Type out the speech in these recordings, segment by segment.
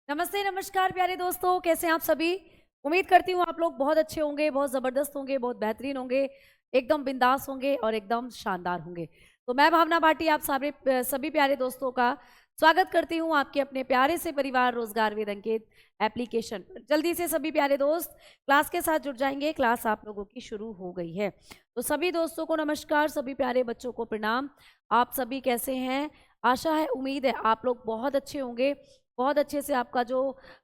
नमस्ते नमस्कार प्यारे दोस्तों, कैसे हैं आप सभी। उम्मीद करती हूँ आप लोग बहुत अच्छे होंगे, बहुत ज़बरदस्त होंगे, बहुत बेहतरीन होंगे, एकदम बिंदास होंगे और एकदम शानदार होंगे। तो मैं भावना भाटी आप सभी प्यारे दोस्तों का स्वागत करती हूँ आपके अपने प्यारे से परिवार रोजगार विद अंकित एप्लीकेशन पर। जल्दी से सभी प्यारे दोस्त क्लास के साथ जुड़ जाएंगे। क्लास आप लोगों की शुरू हो गई है। तो सभी दोस्तों को नमस्कार, सभी प्यारे बच्चों को प्रणाम। आप सभी कैसे हैं? आशा है, उम्मीद है आप लोग बहुत अच्छे होंगे। बहुत अच्छे से आपका जो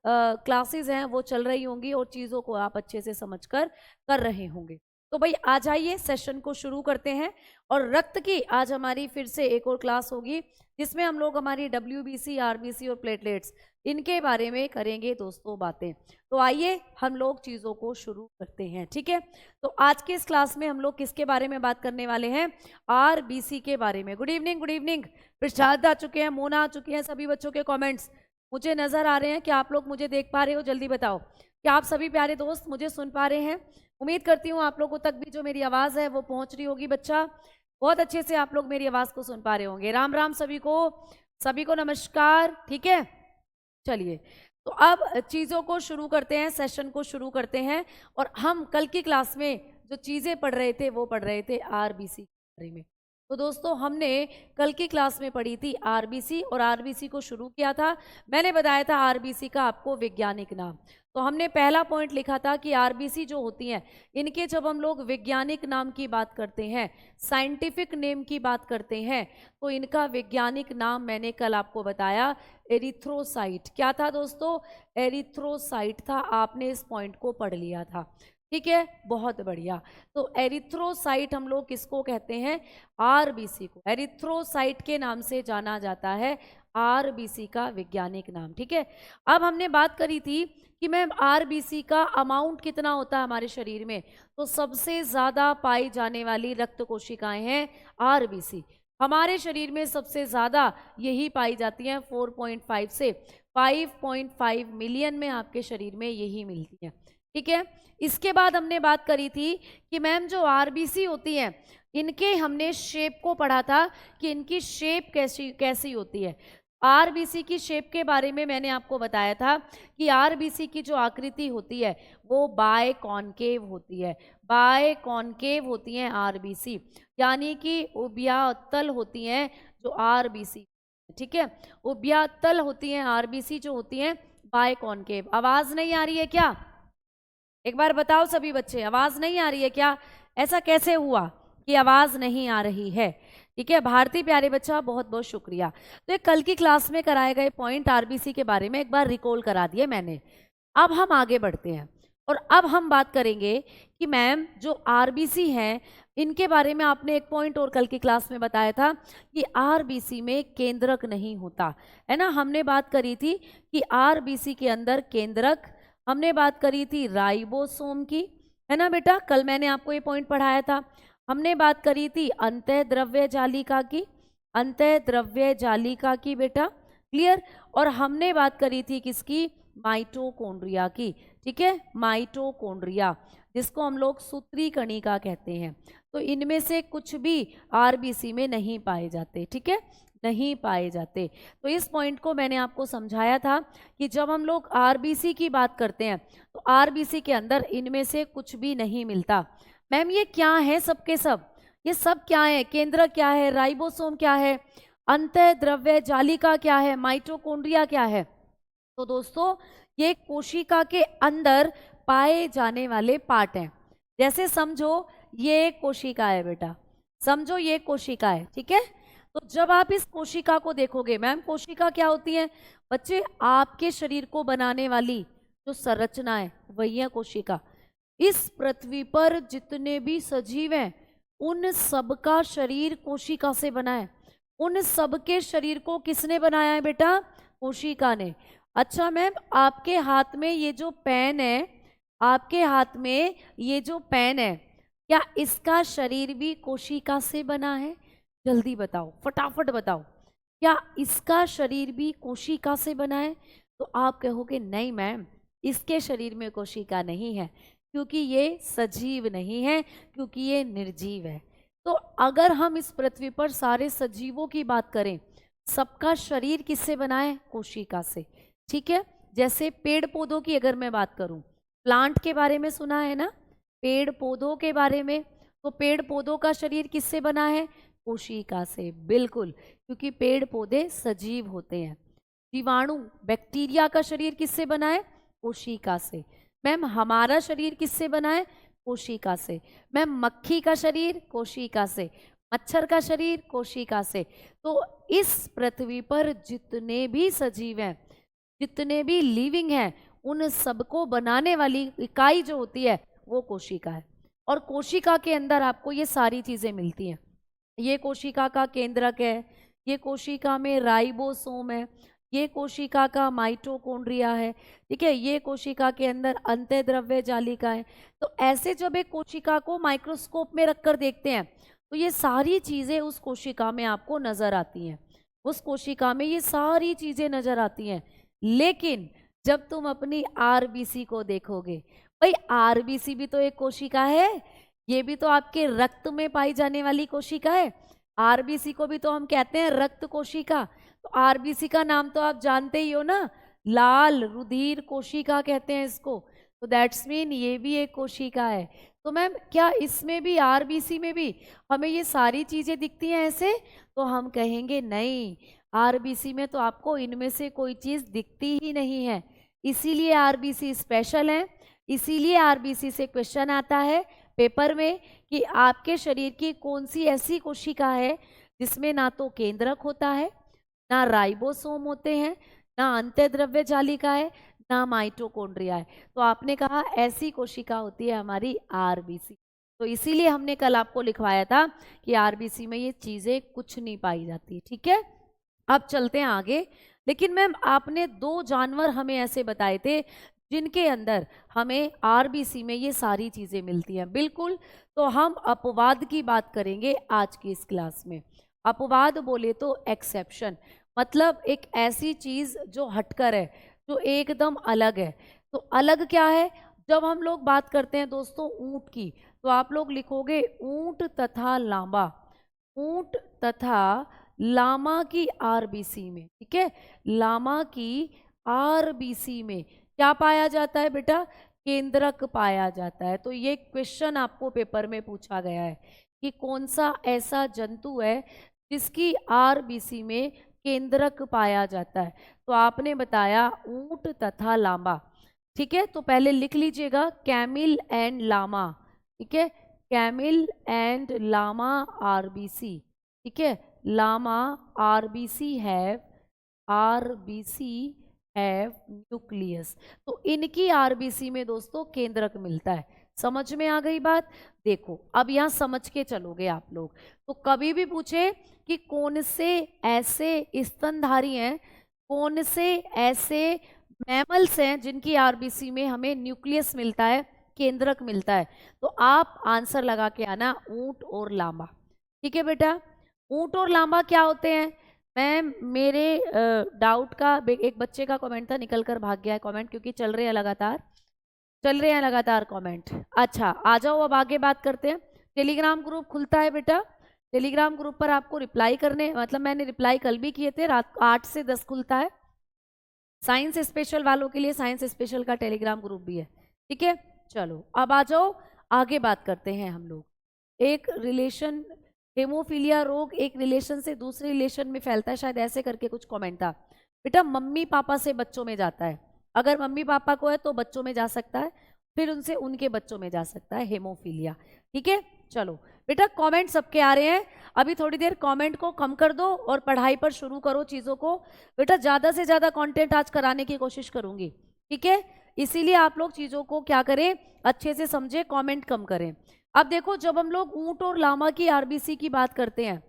क्लासेस हैं वो चल रही होंगी और चीज़ों को आप अच्छे से समझकर कर रहे होंगे। तो भाई आ जाइए, सेशन को शुरू करते हैं। और रक्त की आज हमारी फिर से एक और क्लास होगी जिसमें हम लोग हमारी WBC, RBC और प्लेटलेट्स इनके बारे में करेंगे दोस्तों बातें। तो आइए हम लोग चीज़ों को शुरू करते हैं, ठीक है। तो आज के इस क्लास में हम लोग किसके बारे में बात करने वाले हैं? RBC के बारे में। Good evening, good evening. Prasad आ चुके हैं, मोना आ चुके हैं, सभी बच्चों के कमेंट्स मुझे नज़र आ रहे हैं। क्या आप लोग मुझे देख पा रहे हो? जल्दी बताओ। क्या आप सभी प्यारे दोस्त मुझे सुन पा रहे हैं? उम्मीद करती हूँ आप लोगों तक भी जो मेरी आवाज़ है वो पहुँच रही होगी। बच्चा बहुत अच्छे से आप लोग मेरी आवाज़ को सुन पा रहे होंगे। राम राम सभी को नमस्कार, ठीक है। चलिए, तो अब चीज़ों को शुरू करते हैं, सेशन को शुरू करते हैं। और हम कल की क्लास में जो चीज़ें पढ़ रहे थे वो पढ़ रहे थे RBC के बारे में। तो दोस्तों हमने कल की क्लास में पढ़ी थी RBC और RBC को शुरू किया था। मैंने बताया था RBC का आपको वैज्ञानिक नाम। तो हमने पहला पॉइंट लिखा था कि RBC जो होती हैं इनके जब हम लोग वैज्ञानिक नाम की बात करते हैं, साइंटिफिक नेम की बात करते हैं, तो इनका वैज्ञानिक नाम मैंने कल आपको बताया एरिथ्रोसाइट। क्या था दोस्तों? एरिथ्रोसाइट था। आपने इस पॉइंट को पढ़ लिया था, ठीक है, बहुत बढ़िया। तो एरिथ्रोसाइट हम लोग किसको कहते हैं? RBC को एरिथ्रोसाइट के नाम से जाना जाता है, RBC का वैज्ञानिक नाम, ठीक है। अब हमने बात करी थी कि मैम RBC का अमाउंट कितना होता है हमारे शरीर में। तो सबसे ज़्यादा पाई जाने वाली रक्त कोशिकाएं हैं RBC। हमारे शरीर में सबसे ज़्यादा यही पाई जाती हैं, 4.5 से 5.5 मिलियन में आपके शरीर में यही मिलती है, ठीक है। इसके बाद हमने बात करी थी कि मैम जो RBC होती हैं इनके हमने शेप को पढ़ा था कि इनकी शेप कैसी कैसी होती है। RBC की शेप के बारे में मैंने आपको बताया था कि RBC की जो आकृति होती है वो बाय कॉनकेव होती है। बाय कॉनकेव होती हैं RBC, यानी कि उभयातल होती हैं जो RBC, ठीक है। उभयातल होती हैं RBC जो होती हैं बाय कॉनकेव। आवाज़ नहीं आ रही है क्या? एक बार बताओ सभी बच्चे, आवाज़ नहीं आ रही है क्या? ऐसा कैसे हुआ कि आवाज़ नहीं आ रही है? ठीक है, भारती प्यारे बच्चा बहुत बहुत शुक्रिया। तो ये कल की क्लास में कराए गए पॉइंट RBC के बारे में एक बार रिकॉल करा दिए मैंने। अब हम आगे बढ़ते हैं और अब हम बात करेंगे कि मैम जो RBC हैं इनके बारे में आपने एक पॉइंट और कल की क्लास में बताया था कि RBC में केंद्रक नहीं होता है ना। हमने बात करी थी कि RBC के अंदर केंद्रक, हमने बात करी थी राइबोसोम की, है ना बेटा। कल मैंने आपको ये पॉइंट पढ़ाया था। हमने बात करी थी अंतःद्रव्य जालिका की, अंतःद्रव्य जालिका की बेटा, क्लियर। और हमने बात करी थी किसकी? माइटोकॉन्ड्रिया की, ठीक है, माइटोकॉन्ड्रिया, जिसको हम लोग सूत्री कणिका कहते हैं। तो इनमें से कुछ भी RBC में नहीं पाए जाते, ठीक है, नहीं पाए जाते। तो इस पॉइंट को मैंने आपको समझाया था कि जब हम लोग RBC की बात करते हैं तो RBC के अंदर इनमें से कुछ भी नहीं मिलता। मैम ये क्या है? सबके सब ये सब क्या है? केंद्र क्या है? राइबोसोम क्या है? अंतःद्रव्य जालिका क्या है? माइटोकॉन्ड्रिया क्या है? तो दोस्तों ये कोशिका के अंदर पाए जाने वाले पार्ट हैं। जैसे समझो ये कोशिका है बेटा, समझो ये कोशिका है, ठीक है। तो जब आप इस कोशिका को देखोगे, मैम कोशिका क्या होती है बच्चे? आपके शरीर को बनाने वाली जो संरचना है वही है कोशिका। इस पृथ्वी पर जितने भी सजीव हैं उन सबका शरीर कोशिका से बना है। उन सबके शरीर को किसने बनाया है बेटा? कोशिका ने। अच्छा मैम आपके हाथ में ये जो पेन है, आपके हाथ में ये जो पेन है, क्या इसका शरीर भी कोशिका से बना है? जल्दी बताओ, फटाफट बताओ, क्या इसका शरीर भी कोशिका से बना है? तो आप कहोगे नहीं मैम, इसके शरीर में कोशिका नहीं है क्योंकि ये सजीव नहीं है, क्योंकि ये निर्जीव है। तो अगर हम इस पृथ्वी पर सारे सजीवों की बात करें, सबका शरीर किससे बना है? कोशिका से, ठीक है। जैसे पेड़ पौधों की अगर मैं बात करूं, प्लांट के बारे में सुना है ना, पेड़ पौधों के बारे में, तो पेड़ पौधों का शरीर किससे बना है? कोशिका से, बिल्कुल, क्योंकि पेड़ पौधे सजीव होते हैं। जीवाणु बैक्टीरिया का शरीर किससे बना है? कोशिका से। मैम हमारा शरीर किससे बना है? कोशिका से। मैम मक्खी का शरीर कोशिका से, मच्छर का शरीर कोशिका से। तो इस पृथ्वी पर जितने भी सजीव हैं, जितने भी लिविंग हैं, उन सबको बनाने वाली इकाई जो होती है वो कोशिका है। और कोशिका के अंदर आपको ये सारी चीजें मिलती हैं। ये कोशिका का केंद्रक है, ये कोशिका में राइबोसोम है, ये कोशिका का माइटोकॉन्ड्रिया है, ठीक है, ये कोशिका के अंदर अंतःद्रव्य जालिका है। तो ऐसे जब एक कोशिका को माइक्रोस्कोप में रखकर देखते हैं तो ये सारी चीजें उस कोशिका में आपको नजर आती हैं, उस कोशिका में ये सारी चीजें नजर आती हैं। लेकिन जब तुम अपनी आरबीसी को देखोगे, भाई आरबीसी भी तो एक कोशिका है, ये भी तो आपके रक्त में पाई जाने वाली कोशिका है। आरबीसी को भी तो हम कहते हैं रक्त कोशिका। तो आरबीसी का नाम तो आप जानते ही हो ना, लाल रुधिर कोशिका कहते हैं इसको। तो दैट्स मीन ये भी एक कोशिका है। तो मैम क्या इसमें भी, आरबीसी में भी हमें ये सारी चीजें दिखती हैं ऐसे? तो हम कहेंगे नहीं, आरबीसी में तो आपको इनमें से कोई चीज दिखती ही नहीं है। इसीलिए आरबीसी स्पेशल है, इसीलिए आरबीसी से क्वेश्चन आता है पेपर में कि आपके शरीर की कौन सी ऐसी कोशिका है जिसमें ना तो केंद्रक होता है, ना राइबोसोम होते हैं, ना अंतःद्रव्य जालिका है, ना माइटोकॉन्ड्रिया है। तो आपने कहा ऐसी कोशिका होती है हमारी आरबीसी। तो इसीलिए हमने कल आपको लिखवाया था कि आरबीसी में ये चीजें कुछ नहीं पाई जाती। ठीक है, अब चलते हैं आगे। लेकिन मैम आपने 2 जानवर हमें ऐसे बताए थे जिनके अंदर हमें आरबीसी में ये सारी चीजें मिलती हैं। बिल्कुल, तो हम अपवाद की बात करेंगे आज की इस क्लास में। अपवाद बोले तो एक्सेप्शन, मतलब एक ऐसी चीज जो हटकर है, जो एकदम अलग है। तो अलग क्या है? जब हम लोग बात करते हैं दोस्तों ऊंट की, तो आप लोग लिखोगे ऊंट तथा लामा, ऊंट तथा लामा की आरबीसी में, ठीक है, लामा की आरबीसी में क्या पाया जाता है बेटा? केंद्रक पाया जाता है। तो ये क्वेश्चन आपको पेपर में पूछा गया है कि कौन सा ऐसा जंतु है जिसकी आरबीसी में केंद्रक पाया जाता है? तो आपने बताया ऊंट तथा लामा। ठीक है, तो पहले लिख लीजिएगा कैमिल एंड लामा, ठीक है, कैमिल एंड लामा आरबीसी, ठीक है, लामा आरबीसी हैव न्यूक्लियस। तो इनकी आरबीसी में दोस्तों केंद्रक मिलता है। समझ में आ गई बात? देखो अब यहां समझ के चलोगे आप लोग। तो कभी भी पूछे कि कौन से ऐसे स्तनधारी हैं, कौन से ऐसे मैमल्स हैं जिनकी आरबीसी में हमें न्यूक्लियस मिलता है, केंद्रक मिलता है, तो आप आंसर लगा के आना ऊंट और लामा। ठीक है बेटा, ऊंट और लामा क्या होते हैं? मैम मेरे डाउट का एक बच्चे का कमेंट था, निकल कर भाग गया है कमेंट, क्योंकि चल रहे हैं लगातार कमेंट। अच्छा आ जाओ, अब आगे बात करते हैं। टेलीग्राम ग्रुप खुलता है बेटा, टेलीग्राम ग्रुप पर आपको रिप्लाई करने, मतलब मैंने रिप्लाई कल भी किए थे, रात 8 से 10 खुलता है। साइंस स्पेशल वालों के लिए साइंस स्पेशल का टेलीग्राम ग्रुप भी है। ठीक है, चलो अब आ जाओ, आगे बात करते हैं हम लोग। एक रिलेशन, हेमोफीलिया रोग एक रिलेशन से दूसरे रिलेशन में फैलता है, शायद ऐसे करके कुछ कमेंट था बेटा। मम्मी पापा से बच्चों में जाता है, अगर मम्मी पापा को है तो बच्चों में जा सकता है, फिर उनसे उनके बच्चों में जा सकता है हेमोफीलिया। ठीक है, चलो बेटा कमेंट सबके आ रहे हैं, अभी थोड़ी देर कमेंट को कम कर दो और पढ़ाई पर शुरू करो चीज़ों को। बेटा ज़्यादा से ज़्यादा कंटेंट आज कराने की कोशिश करूंगी, ठीक है, इसीलिए आप लोग चीज़ों को क्या करें, अच्छे से समझे, कमेंट कम करें। अब देखो, जब हम लोग ऊंट और लामा की आरबीसी की बात करते हैं,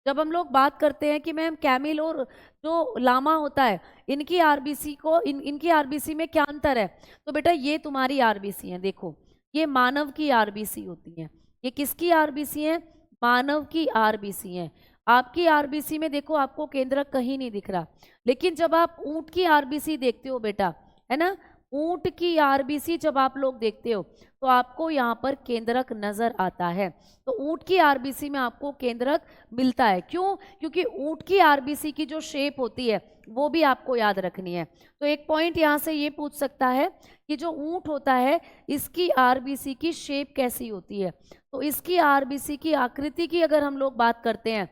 जब हम लोग बात करते हैं कि मैम कैमिल और जो लामा होता है इनकी आरबीसी को, इनकी आरबीसी में क्या अंतर है, तो बेटा ये तुम्हारी आरबीसी है, देखो ये मानव की आरबीसी होती है। ये किसकी आरबीसी है? मानव की आरबीसी है। आपकी आरबीसी में देखो आपको केंद्रक कहीं नहीं दिख रहा, लेकिन जब आप ऊंट की आरबीसी देखते हो बेटा, है ना, ऊंट की आरबीसी जब आप लोग देखते हो तो आपको यहाँ पर केंद्रक नजर आता है। तो ऊंट की आरबीसी में आपको केंद्रक मिलता है। क्यों? क्योंकि ऊंट की आरबीसी की जो शेप होती है वो भी आपको याद रखनी है। तो एक पॉइंट यहाँ से ये पूछ सकता है कि जो ऊंट होता है इसकी आरबीसी की शेप कैसी होती है। तो इसकी आरबीसी की आकृति की अगर हम लोग बात करते हैं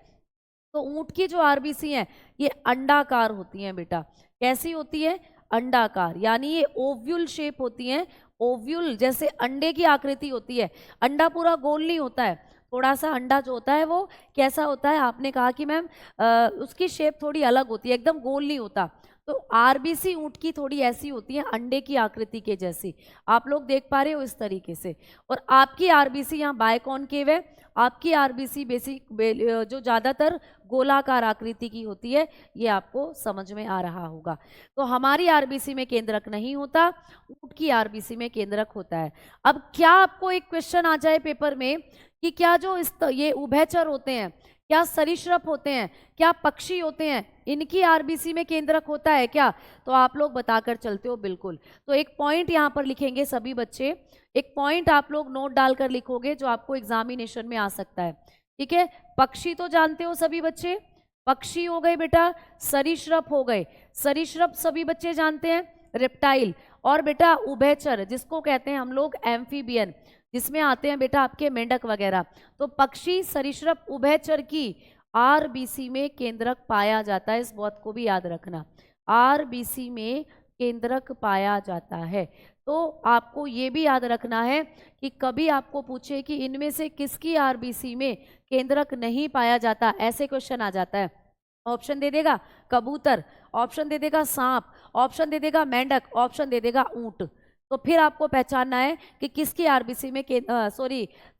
तो ऊंट की जो आरबीसी है ये अंडाकार होती हैं बेटा। कैसी होती है? अंडाकार, यानी ये ओव्यूल शेप होती हैं। ओव्यूल जैसे अंडे की आकृति होती है। अंडा पूरा गोल नहीं होता है, थोड़ा सा अंडा जो होता है वो कैसा होता है? आपने कहा कि मैम उसकी शेप थोड़ी अलग होती है, एकदम गोल नहीं होता। तो आरबीसी ऊंट की थोड़ी ऐसी होती है, अंडे की आकृति के जैसी। आप लोग देख पा रहे हो इस तरीके से। और आपकी आरबीसी यहाँ बायकॉनकेव है। आपकी आरबीसी जो ज़्यादातर गोलाकार आकृति की होती है, ये आपको समझ में आ रहा होगा। तो हमारी आरबीसी में केंद्रक नहीं होता, ऊंट की आरबीसी में केंद्रक होता है। अब क्या आपको एक क्वेश्चन आ जाए पेपर में कि क्या जो ये उभयचर होते हैं, क्या सरीसृप होते हैं, क्या पक्षी होते हैं, इनकी आरबीसी में केंद्रक होता है क्या? तो आप लोग बताकर चलते हो बिल्कुल। तो एक पॉइंट यहाँ पर लिखेंगे सभी बच्चे, एक पॉइंट आप लोग नोट डालकर लिखोगे जो आपको एग्जामिनेशन में आ सकता है। ठीक है, पक्षी तो जानते हो सभी बच्चे, पक्षी हो गए बेटा, सरीसृप हो गए, सरीसृप सभी बच्चे जानते हैं, रेप्टाइल, और बेटा उभयचर जिसको कहते हैं हम लोग एम्फीबियन, जिसमें आते हैं बेटा आपके मेंढक वगैरह। तो पक्षी, सरीसृप, उभयचर की आरबीसी में केंद्रक पाया जाता है। इस बात को भी याद रखना, आरबीसी में केंद्रक पाया जाता है। तो आपको ये भी याद रखना है कि कभी आपको पूछे कि इनमें से किसकी आरबीसी में केंद्रक नहीं पाया जाता, ऐसे क्वेश्चन आ जाता है। ऑप्शन दे देगा कबूतर, ऑप्शन दे देगा सांप, ऑप्शन दे देगा मेंढक, ऑप्शन दे देगा ऊंट। तो फिर आपको पहचानना है कि किसकी आरबीसी में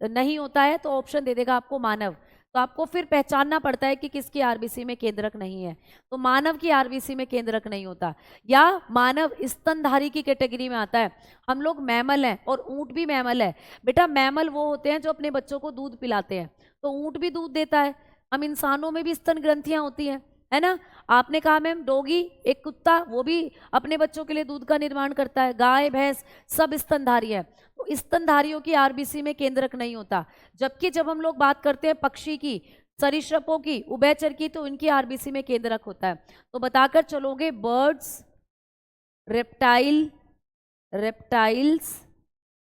नहीं होता है। तो ऑप्शन दे देगा आपको मानव। तो आपको फिर पहचानना पड़ता है कि किसकी आरबीसी में केंद्रक नहीं है। तो मानव की आरबीसी में केंद्रक नहीं होता, या मानव स्तनधारी की कैटेगरी में आता है। हम लोग मैमल हैं और ऊंट भी मैमल है बेटा। मैमल वो होते हैं जो अपने बच्चों को दूध पिलाते हैं, तो ऊंट भी दूध देता है। हम इंसानों में भी स्तन ग्रंथियां होती हैं, है ना। आपने कहा मैम डॉगी, एक कुत्ता, वो भी अपने बच्चों के लिए दूध का निर्माण करता है। गाय, भैंस सब स्तनधारी है। तो स्तनधारियों की आरबीसी में केंद्रक नहीं होता। जबकि जब हम लोग बात करते हैं पक्षी की, सरीसृपों की, उभयचर की, तो इनकी आरबीसी में केंद्रक होता है। तो बताकर चलोगे बर्ड्स, रेप्टाइल्स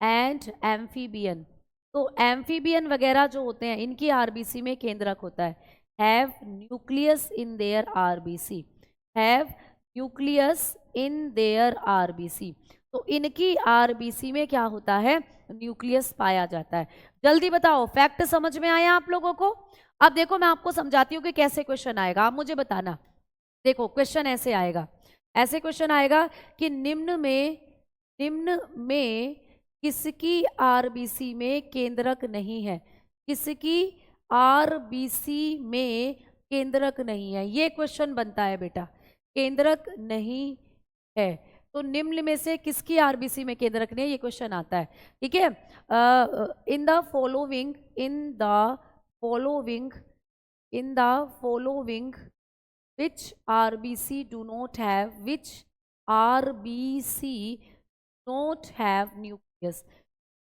एंड एम्फीबियन। तो एम्फीबियन वगैरह जो होते हैं इनकी आरबीसी में केंद्रक होता है। Have nucleus in their RBC, have nucleus in their RBC. तो इनकी आरबीसी में क्या होता है? न्यूक्लियस पाया जाता है। जल्दी बताओ, फैक्ट समझ में आया आप लोगों को? अब देखो मैं आपको समझाती हूँ कि कैसे क्वेश्चन आएगा, आप मुझे बताना। देखो क्वेश्चन ऐसे आएगा, ऐसे क्वेश्चन आएगा कि निम्न में किसकी आरबीसी में केंद्रक नहीं है, किसकी आरबीसी में केंद्रक नहीं है, ये क्वेश्चन बनता है बेटा। केंद्रक नहीं है तो निम्न में से किसकी आरबीसी में केंद्रक नहीं है, ये क्वेश्चन आता है। ठीक है, in the following which RBC do not have, which RBC not have nucleus,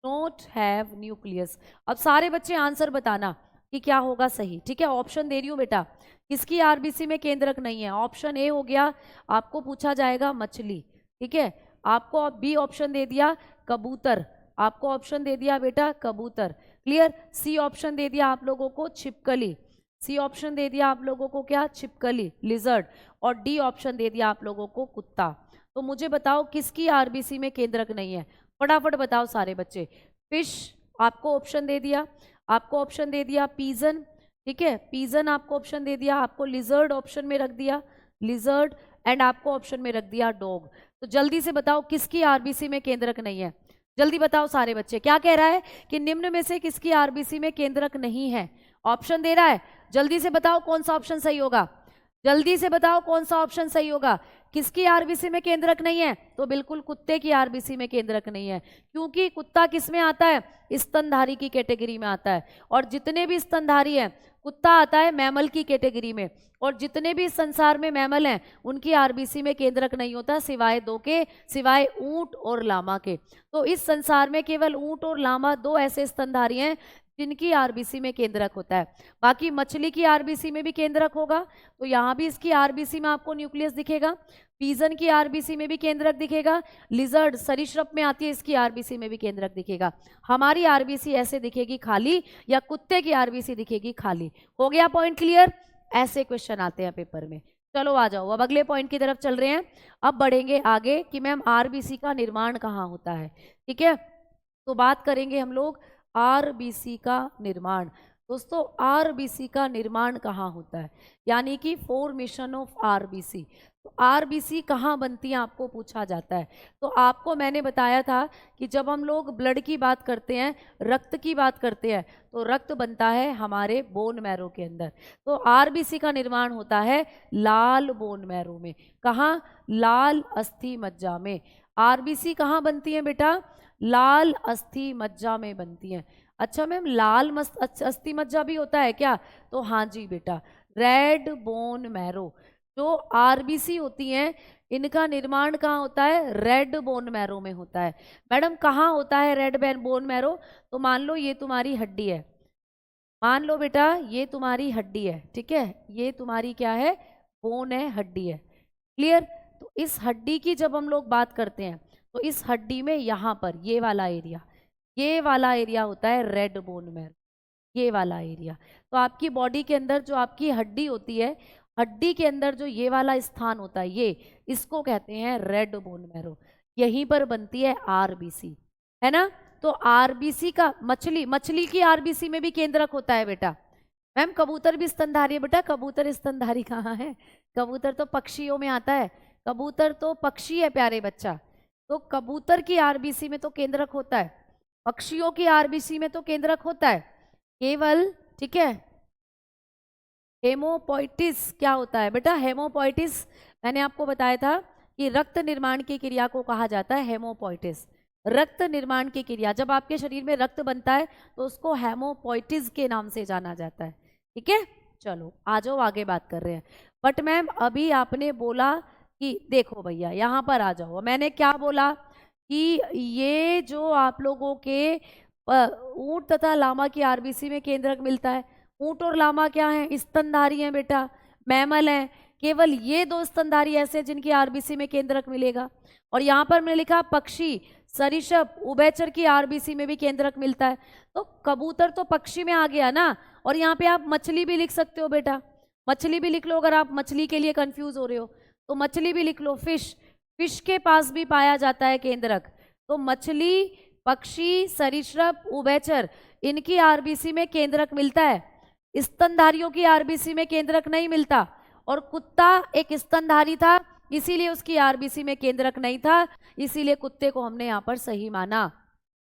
not have nucleus। अब सारे बच्चे आंसर बताना कि क्या होगा सही। ठीक है, ऑप्शन दे रही हूँ बेटा, किसकी आरबीसी में केंद्रक नहीं है। ऑप्शन ए हो गया, आपको पूछा जाएगा मछली। ठीक है, आपको बी ऑप्शन दे दिया कबूतर, आपको ऑप्शन दे दिया बेटा कबूतर। क्लियर। सी ऑप्शन दे दिया आप लोगों को छिपकली, सी ऑप्शन दे दिया आप लोगों को क्या? छिपकली, लिजर्ड। और डी ऑप्शन दे दिया आप लोगों को कुत्ता। तो मुझे बताओ किसकी आरबीसी में केंद्रक नहीं है, फटाफट बताओ सारे बच्चे। फिश आपको ऑप्शन दे दिया, आपको ऑप्शन दे दिया पीजन। ठीक है, पीजन आपको ऑप्शन दे दिया, आपको लिजर्ड ऑप्शन में रख दिया, लिजर्ड, एंड आपको ऑप्शन में रख दिया डॉग। तो जल्दी से बताओ किसकी आरबीसी में केंद्रक नहीं है, जल्दी बताओ सारे बच्चे। क्या कह रहा है कि निम्न में से किसकी आरबीसी में केंद्रक नहीं है, ऑप्शन दे रहा है। जल्दी से बताओ कौन सा ऑप्शन सही होगा, जल्दी से बताओ कौन सा ऑप्शन सही होगा। किसकी आरबीसी में केंद्रक नहीं है? तो बिल्कुल कुत्ते की आरबीसी में केंद्रक नहीं है, क्योंकि कुत्ता किस में आता है? स्तनधारी की कैटेगरी में आता है। और जितने भी स्तनधारी हैं, कुत्ता आता है मैमल की कैटेगरी में, और जितने भी संसार में मैमल हैं उनकी आरबीसी में केंद्रक नहीं होता, सिवाय दो के, सिवाय ऊंट और लामा के। तो इस संसार में केवल ऊंट और लामा दो ऐसे स्तनधारी हैं जिनकी आरबीसी में केंद्रक होता है। बाकी मछली की आरबीसी में भी केंद्रक होगा, तो यहाँ भी इसकी आरबीसी में आपको न्यूक्लियस दिखेगा। पीजन की आरबीसी में भी केंद्रक दिखेगा। लिजर्ड सरीसृप में आती है, इसकी आरबीसी में भी केंद्रक दिखेगा। हमारी आरबीसी ऐसे दिखेगी खाली, या कुत्ते की आरबीसी दिखेगी खाली। हो गया पॉइंट क्लियर? ऐसे क्वेश्चन आते हैं पेपर में। चलो आ जाओ, अब अगले पॉइंट की तरफ चल रहे हैं। अब बढ़ेंगे आगे कि मैम आरबीसी का निर्माण कहाँ होता है। ठीक है, तो बात करेंगे हम लोग आरबीसी का निर्माण। दोस्तों आरबीसी का निर्माण कहाँ होता है, यानी कि फॉर्मेशन ऑफ आरबीसी। तो आरबीसी कहाँ बनती है आपको पूछा जाता है। तो आपको मैंने बताया था कि जब हम लोग ब्लड की बात करते हैं, रक्त की बात करते हैं, तो रक्त बनता है हमारे बोन मैरो के अंदर। तो आरबीसी का निर्माण होता है लाल बोन मैरो में। कहाँ? लाल अस्थि मज्जा में। आरबीसी कहाँ बनती है बेटा? लाल अस्थि मज्जा में बनती हैं। अच्छा मैम, लाल अस्थि मज्जा भी होता है क्या? तो हाँ जी बेटा, रेड बोन मैरो। जो आरबीसी होती हैं इनका निर्माण कहाँ होता है? रेड बोन मैरो में होता है। मैडम कहाँ होता है रेड बोन मैरो? तो मान लो ये तुम्हारी हड्डी है, मान लो बेटा ये तुम्हारी हड्डी है, ठीक है, ये तुम्हारी क्या है? बोन है, हड्डी है। क्लियर? तो इस हड्डी की जब हम लोग बात करते हैं, तो इस हड्डी में यहाँ पर ये वाला एरिया होता है रेड बोन मैरो, ये वाला एरिया। तो आपकी बॉडी के अंदर जो आपकी हड्डी होती है, हड्डी के अंदर जो ये वाला स्थान होता है, ये इसको कहते हैं रेड बोन मैरो। यहीं पर बनती है आरबीसी, है ना? तो आरबीसी का मछली की आरबीसी में भी केंद्रक होता है बेटा। मैम कबूतर भी स्तनधारी है बेटा। कबूतर स्तनधारी कहाँ है? कबूतर तो पक्षियों में आता है, कबूतर तो पक्षी है प्यारे बच्चा। तो कबूतर की आरबीसी में तो केंद्रक होता है, पक्षियों की आरबीसी में तो केंद्रक होता है केवल, ठीक है। हेमोपोइटिस क्या होता है बेटा? हेमोपोइटिस मैंने आपको बताया था कि रक्त निर्माण की क्रिया को कहा जाता है हेमोपोइटिस। रक्त निर्माण की क्रिया, जब आपके शरीर में रक्त बनता है तो उसको हेमोपोइटिस के नाम से जाना जाता है। ठीक है, चलो आ जाओ, आगे बात कर रहे हैं। बट मैम अभी आपने बोला कि देखो भैया यहाँ पर आ जाओ, मैंने क्या बोला कि ये जो आप लोगों के ऊंट तथा लामा की आरबीसी में केंद्रक मिलता है। ऊंट और लामा क्या है? स्तनधारी हैं बेटा, मैमल हैं। केवल ये दो स्तनधारी ऐसे जिनकी आरबीसी में केंद्रक मिलेगा। और यहाँ पर मैंने लिखा पक्षी, सरीसृप, उभयचर की आरबीसी में भी केंद्रक मिलता है। तो कबूतर तो पक्षी में आ गया ना, और यहाँ पे आप मछली भी लिख सकते हो बेटा, मछली भी लिख लो अगर आप मछली के लिए कंफ्यूज हो रहे हो तो मछली भी लिख लो। फिश के पास भी पाया जाता है केंद्रक। तो मछली, पक्षी, सरीसृप, उभयचर, इनकी आरबीसी में केंद्रक मिलता है। स्तनधारियों की आरबीसी में केंद्रक नहीं मिलता। और कुत्ता एक स्तनधारी था, इसीलिए उसकी आरबीसी में केंद्रक नहीं था, इसीलिए कुत्ते को हमने यहाँ पर सही माना।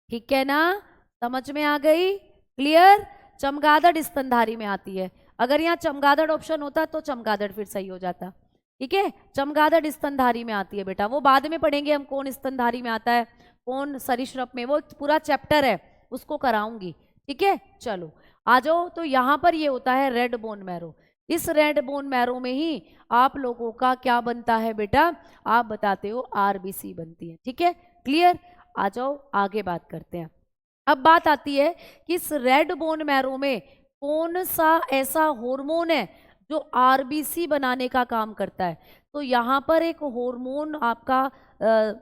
ठीक है ना? समझ में आ गई? क्लियर? चमगादड़ स्तनधारी में आती है। अगर यहाँ चमगादड़ ऑप्शन होता तो चमगादड़ फिर सही हो जाता। ठीक है, चमगादड़ स्तनधारी में आती है बेटा, वो बाद में पढ़ेंगे हम कौन स्तनधारी में आता है, कौन सरीसृप में, वो पूरा चैप्टर है, उसको कराऊंगी। ठीक है, चलो आ जाओ। तो यहाँ पर ये होता है रेड बोन मैरो। इस रेड बोन मैरो में ही आप लोगों का क्या बनता है बेटा? आप बताते हो आरबीसी बनती है। ठीक है, क्लियर? आ जाओ आगे बात करते हैं। अब बात आती है कि इस रेड बोन मैरो में कौन सा ऐसा हार्मोन है जो आरबीसी बनाने का काम करता है। तो यहाँ पर एक हार्मोन आपका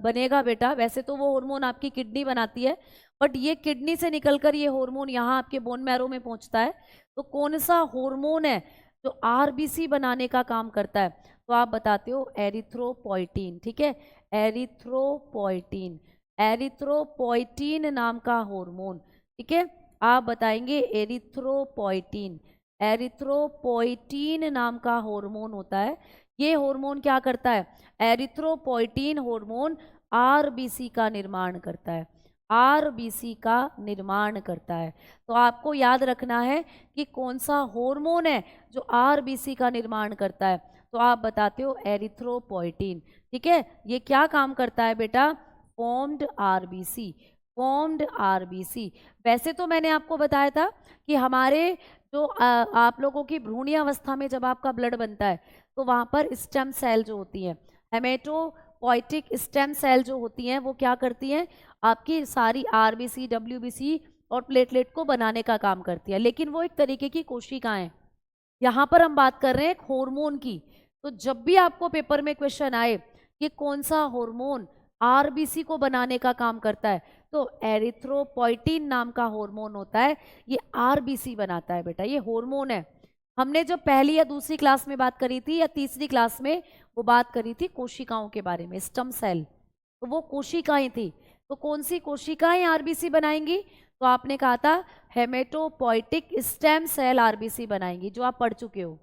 बनेगा बेटा। वैसे तो वो हार्मोन आपकी किडनी बनाती है, बट ये किडनी से निकलकर ये हार्मोन यहाँ आपके बोन मैरो में पहुँचता है। तो कौन सा हार्मोन है जो आरबीसी बनाने का काम करता है? तो आप बताते हो एरिथ्रोपोइटीन। ठीक है, एरिथ्रोपोइटीन, एरिथ्रोपोइटीन नाम का हार्मोन। ठीक है, आप बताएंगे एरिथ्रोपोइटीन। एरिथ्रोपोइटीन नाम का हार्मोन होता है। ये हार्मोन क्या करता है? एरिथ्रोपोइटीन हार्मोन आरबीसी का निर्माण करता है, आरबीसी का निर्माण करता है। तो आपको याद रखना है कि कौन सा हार्मोन है जो आरबीसी का निर्माण करता है। तो तो आप बताते हो एरिथ्रोपोइटिन। ठीक है, ये क्या काम करता है बेटा? Formed RBC, formed RBC. वैसे तो मैंने आपको बताया था कि हमारे जो आप लोगों की भ्रूणीय अवस्था में जब आपका ब्लड बनता है तो वहाँ पर स्टेम सेल जो होती हैं, हेमेटोपोइटिक स्टेम सेल जो होती हैं, वो क्या करती हैं? आपकी सारी आरबीसी, डब्ल्यूबीसी और प्लेटलेट को बनाने का काम करती है, लेकिन वो एक तरीके की कोशिकाएं। यहाँ पर हम बात कर रहे हैं एक हार्मोन की। तो जब भी आपको पेपर में क्वेश्चन आए कि कौन सा हार्मोन आरबीसी को बनाने का काम करता है, तो एरिथ्रोपोइटिन नाम का हार्मोन होता है, ये आरबीसी बनाता है बेटा, ये हार्मोन है। हमने जब पहली या दूसरी क्लास में बात करी थी या तीसरी क्लास में, वो बात करी थी कोशिकाओं के बारे में, स्टेम सेल। तो वो कोशिकाएं थी। तो कौन सी कोशिकाएं आरबीसी बनाएंगी? तो आपने कहा था हेमेटोपोइटिक स्टेम सेल आरबीसी बनाएंगी, जो आप पढ़ चुके हो।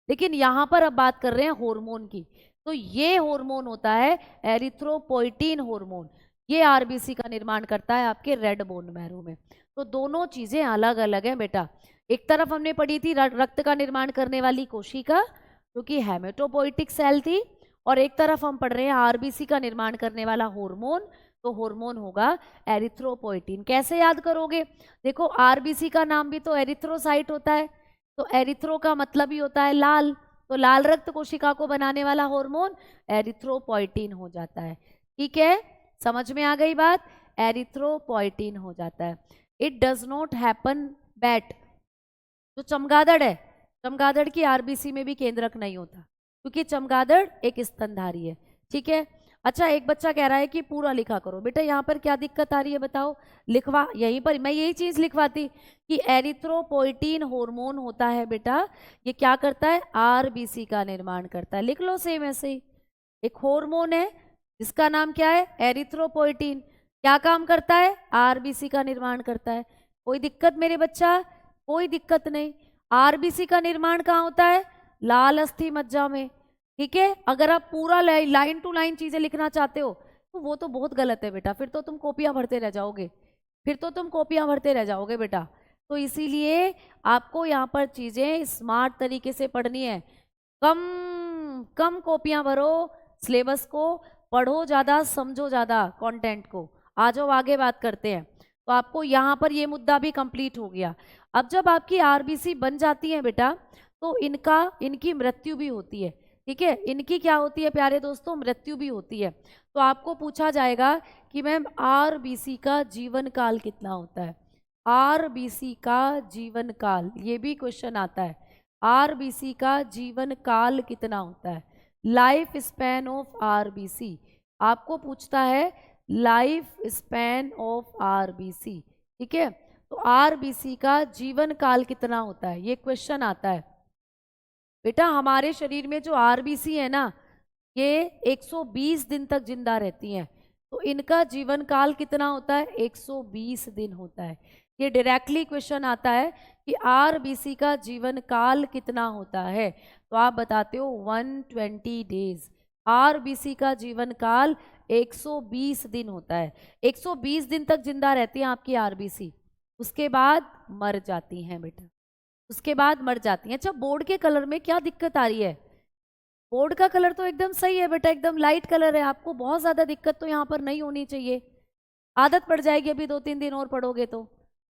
लेकिन यहाँ पर अब बात कर रहे हैं हार्मोन की। तो ये हार्मोन होता है एरिथ्रोपोइटिन हार्मोन, ये आरबीसी का निर्माण करता है आपके रेड बोन मैरो में। तो दोनों चीजें अलग अलग हैं बेटा। एक तरफ हमने पढ़ी थी रक्त का निर्माण करने वाली कोशिका, जो कि हेमेटोपोइटिक सेल थी, और एक तरफ हम पढ़ रहे हैं आरबीसी का निर्माण करने वाला हार्मोन। तो हार्मोन होगा एरिथ्रोपोइटिन। कैसे याद करोगे? देखो, आरबीसी का नाम भी तो एरिथ्रोसाइट होता है, तो एरिथ्रो का मतलब ही होता है लाल, तो लाल रक्त कोशिका को बनाने वाला हार्मोन एरिथ्रोपोइटिन हो जाता है। ठीक है, समझ में आ गई बात? एरिथ्रोपोइटिन हो जाता है। It does not happen that, जो चमगादड़ है, चमगादड़ की आरबीसी में भी केंद्रक नहीं होता, क्योंकि चमगादड़ एक स्तनधारी है। ठीक है। अच्छा, एक बच्चा कह रहा है कि पूरा लिखा करो। बेटा यहाँ पर क्या दिक्कत आ रही है बताओ? लिखवा, यहीं पर मैं यही चीज लिखवाती कि एरिथ्रोपोइटिन हार्मोन होता है बेटा, ये क्या करता है? आरबीसी का निर्माण करता है। लिख लो सेम ऐसे ही। एक हार्मोन है जिसका नाम क्या है? एरिथ्रोपोइटिन। क्या काम करता है? आरबीसी का निर्माण करता है। कोई दिक्कत मेरे बच्चा? कोई दिक्कत नहीं। आरबीसी का निर्माण कहाँ होता है? लाल अस्थि मज्जा में। ठीक है। अगर आप पूरा लाइन टू लाइन चीजें लिखना चाहते हो तो वो तो बहुत गलत है बेटा, फिर तो तुम कॉपियां भरते रह जाओगे, फिर तो तुम कॉपियां भरते रह जाओगे बेटा। तो इसीलिए आपको यहाँ पर चीजें स्मार्ट तरीके से पढ़नी है। कम कम कॉपियां भरो, सिलेबस को पढ़ो ज्यादा, समझो ज्यादा कंटेंट को। आ जाओ आगे बात करते हैं। तो आपको यहाँ पर ये मुद्दा भी कंप्लीट हो गया। अब जब आपकी आरबीसी बन जाती है बेटा, तो इनकी मृत्यु भी होती है। ठीक है, इनकी क्या होती है प्यारे दोस्तों? मृत्यु भी होती है। तो आपको पूछा जाएगा कि मैम आरबीसी का जीवन काल कितना होता है? आरबीसी का जीवन काल, ये भी क्वेश्चन आता है। आरबीसी का जीवन काल कितना होता है? लाइफ स्पैन ऑफ आरबीसी आपको पूछता है, लाइफ स्पैन ऑफ आरबीसी। ठीक है, तो आरबीसी का जीवन काल कितना होता है, ये क्वेश्चन आता है बेटा। हमारे शरीर में जो आरबीसी है ना, ये 120 दिन तक जिंदा रहती हैं। तो इनका जीवन काल कितना होता है? 120 दिन होता है। ये डायरेक्टली क्वेश्चन आता है कि आरबीसी का जीवन काल कितना होता है। तो आप बताते हो 120 डेज। आरबीसी का जीवन काल 120 दिन होता है। 120 दिन तक जिंदा रहती है आपकी आरबीसी, उसके बाद मर जाती हैं बेटा, उसके बाद मर जाती हैं। अच्छा, बोर्ड के कलर में क्या दिक्कत आ रही है? बोर्ड का कलर तो एकदम सही है बेटा, एकदम लाइट कलर है। आपको बहुत ज्यादा दिक्कत तो यहाँ पर नहीं होनी चाहिए, आदत पड़ जाएगी, अभी 2-3 दिन और पढ़ोगे तो।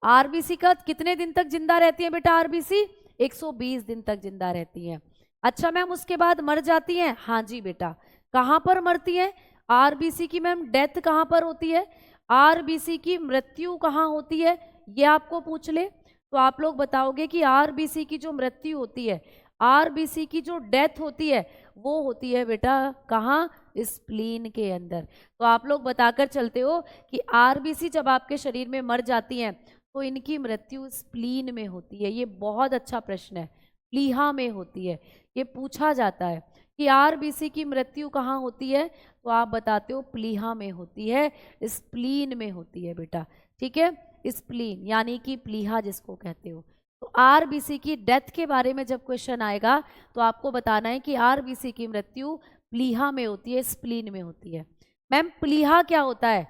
आरबीसी का कितने दिन तक जिंदा रहती है बेटा? आरबीसी 120 दिन तक जिंदा रहती है। अच्छा मैम, उसके बाद मर जाती हैं? हाँ जी बेटा। कहाँ पर मरती है आरबीसी की? मैम डेथ कहाँ पर होती है? आरबीसी की मृत्यु कहाँ होती है, ये आपको पूछ ले तो आप लोग बताओगे कि आरबीसी की जो मृत्यु होती है, आरबीसी की जो डेथ होती है, वो होती है बेटा कहाँ? स्प्लीन के अंदर। तो आप लोग बताकर चलते हो कि आरबीसी जब आपके शरीर में मर जाती हैं तो इनकी मृत्यु स्प्लीन में होती है। ये बहुत अच्छा प्रश्न है, प्लीहा में होती है। ये पूछा जाता है कि आरबीसी की मृत्यु कहाँ होती है, तो आप बताते हो प्लीहा में होती है, स्प्लीन में होती है बेटा। ठीक है, स्प्लीन यानी कि प्लीहा जिसको कहते हो। तो आरबीसी की डेथ के बारे में जब क्वेश्चन आएगा तो आपको बताना है कि आरबीसी की मृत्यु प्लीहा में होती है, स्प्लीन में होती है। मैम प्लीहा क्या होता है?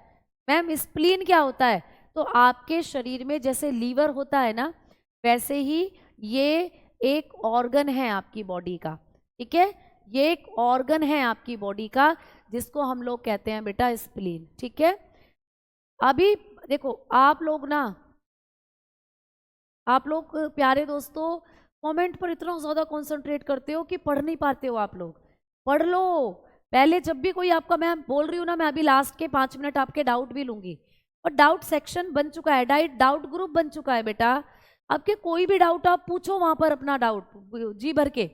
मैम स्प्लीन क्या होता है? तो आपके शरीर में जैसे लीवर होता है ना, वैसे ही ये एक ऑर्गन है आपकी बॉडी का। ठीक है, ये एक ऑर्गन है आपकी बॉडी का जिसको हम लोग कहते हैं बेटा स्प्लीन, ठीक है। अभी देखो आप लोग प्यारे दोस्तों कमेंट पर इतना ज़्यादा कंसंट्रेट करते हो कि पढ़ नहीं पाते हो आप लोग। पढ़ लो पहले, जब भी कोई आपका, मैं बोल रही हूँ ना, मैं अभी लास्ट के 5 मिनट आपके डाउट भी लूंगी। और डाउट सेक्शन बन चुका है, डाउट ग्रुप बन चुका है बेटा। आपके कोई भी डाउट आप पूछो वहां पर अपना डाउट जी भर के।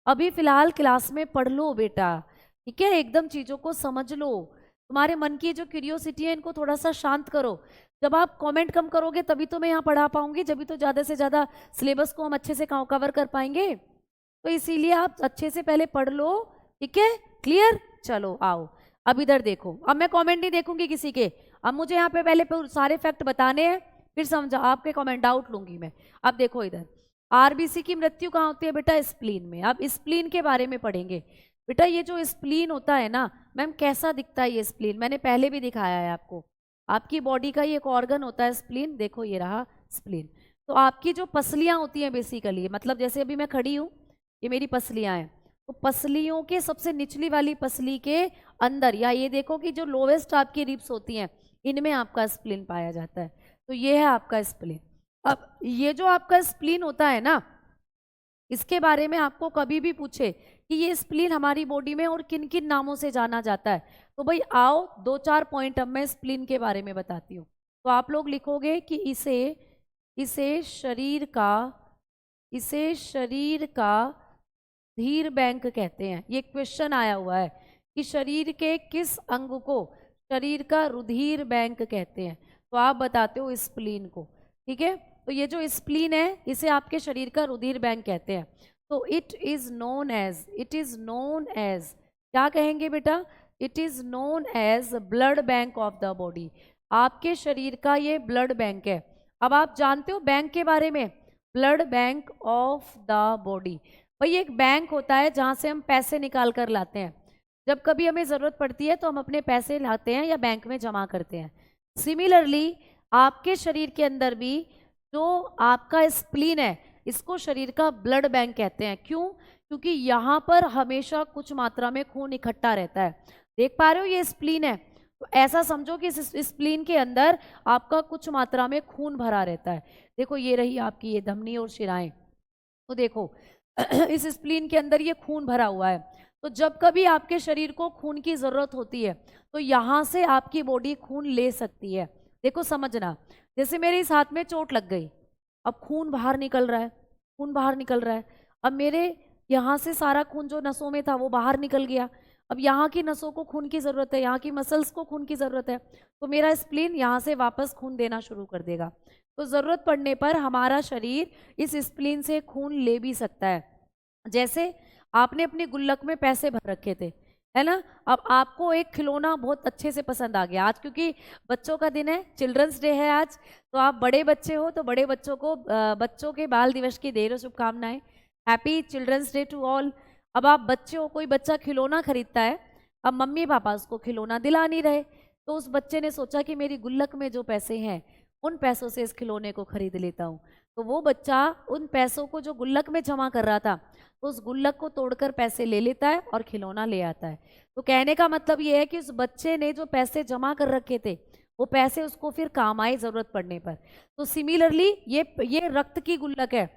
अभी फिलहाल क्लास में पढ़ लो बेटा, ठीक है, एकदम चीज़ों को समझ लो। तुम्हारे मन की जो क्यूरियोसिटी है इनको थोड़ा सा शांत करो। जब आप कमेंट कम करोगे तभी तो मैं यहाँ पढ़ा पाऊंगी, जब भी तो ज़्यादा से ज़्यादा सिलेबस को हम अच्छे से कवर कर पाएंगे। तो इसीलिए आप अच्छे से पहले पढ़ लो, ठीक है, क्लियर। चलो आओ अब इधर देखो, अब मैं कमेंट नहीं देखूंगी किसी के, अब मुझे यहाँ पे पहले सारे फैक्ट बताने हैं, फिर समझा आपके कमेंट डाउट लूंगी मैं। अब देखो इधर, आरबीसी की मृत्यु कहाँ होती है बेटा? स्प्लीन में। अब स्प्लीन के बारे में पढ़ेंगे बेटा। ये जो स्प्लीन होता है ना मैम, कैसा दिखता है ये स्प्लीन? मैंने पहले भी दिखाया है आपको। आपकी बॉडी का ये एक ऑर्गन होता है स्प्लीन, देखो ये रहा स्प्लीन। तो आपकी जो पसलियां होती हैं बेसिकली, मतलब जैसे अभी मैं खड़ी हूँ, ये मेरी पसलियां हैं, तो पसलियों के सबसे निचली वाली पसली के अंदर, या ये देखो कि जो लोवेस्ट आपकी रिब्स होती हैं, इनमें आपका स्प्लीन पाया जाता है। तो ये है आपका स्प्लीन। अब ये जो आपका स्प्लीन होता है ना, इसके बारे में आपको कभी भी पूछे कि ये स्प्लीन हमारी बॉडी में और किन किन नामों से जाना जाता है, तो भाई आओ 2-4 पॉइंट अब मैं स्प्लीन के बारे में बताती हूँ। तो आप लोग लिखोगे कि इसे शरीर का रुधिर बैंक कहते हैं। ये क्वेश्चन आया हुआ है कि शरीर के किस अंग को शरीर का रुधिर बैंक कहते हैं, तो आप बताते हो स्प्लीन को, ठीक है। तो ये जो स्प्लीन है इसे आपके शरीर का रुधिर बैंक कहते हैं। तो इट इज नोन एज क्या कहेंगे बेटा? It is known as blood bank of the body. आपके शरीर का ये ब्लड बैंक है। अब आप जानते हो बैंक के बारे में, blood bank of the body. भाई एक बैंक होता है जहाँ से हम पैसे निकाल कर लाते हैं। जब कभी हमें ज़रूरत पड़ती है तो हम अपने पैसे लाते हैं या बैंक में जमा करते हैं। सिमिलरली आपके शरीर के अंदर भी जो आपका स्प्लीन है, इसको शरीर का ब्लड बैंक कहते हैं। क्यों? क्योंकि यहाँ पर हमेशा कुछ मात्रा में खून इकट्ठा रहता है। देख पा रहे हो ये स्प्लीन है, तो ऐसा समझो कि इस स्प्लीन के अंदर आपका कुछ मात्रा में खून भरा रहता है। देखो ये रही आपकी ये धमनी और शिराएं, तो देखो इस स्प्लीन के अंदर ये खून भरा हुआ है। तो जब कभी आपके शरीर को खून की ज़रूरत होती है तो यहाँ से आपकी बॉडी खून ले सकती है। देखो समझना, जैसे मेरे इस हाथ में चोट लग गई, अब खून बाहर निकल रहा है, अब मेरे यहाँ से सारा खून जो नसों में था वो बाहर निकल गया। अब यहाँ की नसों को खून की ज़रूरत है, यहाँ की मसल्स को खून की ज़रूरत है, तो मेरा स्प्लीन यहाँ से वापस खून देना शुरू कर देगा। तो ज़रूरत पड़ने पर हमारा शरीर इस स्प्लीन से खून ले भी सकता है। जैसे आपने अपने गुल्लक में पैसे भर रखे थे, है ना, अब आपको एक खिलौना बहुत अच्छे से पसंद आ गया। आज क्योंकि बच्चों का दिन है, चिल्ड्रंस डे है आज, तो आप बड़े बच्चे हो तो बड़े बच्चों को बच्चों के बाल दिवस की ढेरों शुभकामनाएं। Happy children's day to all. अब आप बच्चे हो, कोई बच्चा खिलौना खरीदता है, अब मम्मी पापा उसको खिलौना दिला नहीं रहे, तो उस बच्चे ने सोचा कि मेरी गुल्लक में जो पैसे हैं उन पैसों से इस खिलौने को खरीद लेता हूँ। तो वो बच्चा उन पैसों को जो गुल्लक में जमा कर रहा था, तो उस गुल्लक को तोड़कर पैसे ले लेता है और खिलौना ले आता है। तो कहने का मतलब ये है कि उस बच्चे ने जो पैसे जमा कर रखे थे वो पैसे उसको फिर काम आए ज़रूरत पड़ने पर। तो सिमिलरली ये रक्त की गुल्लक है,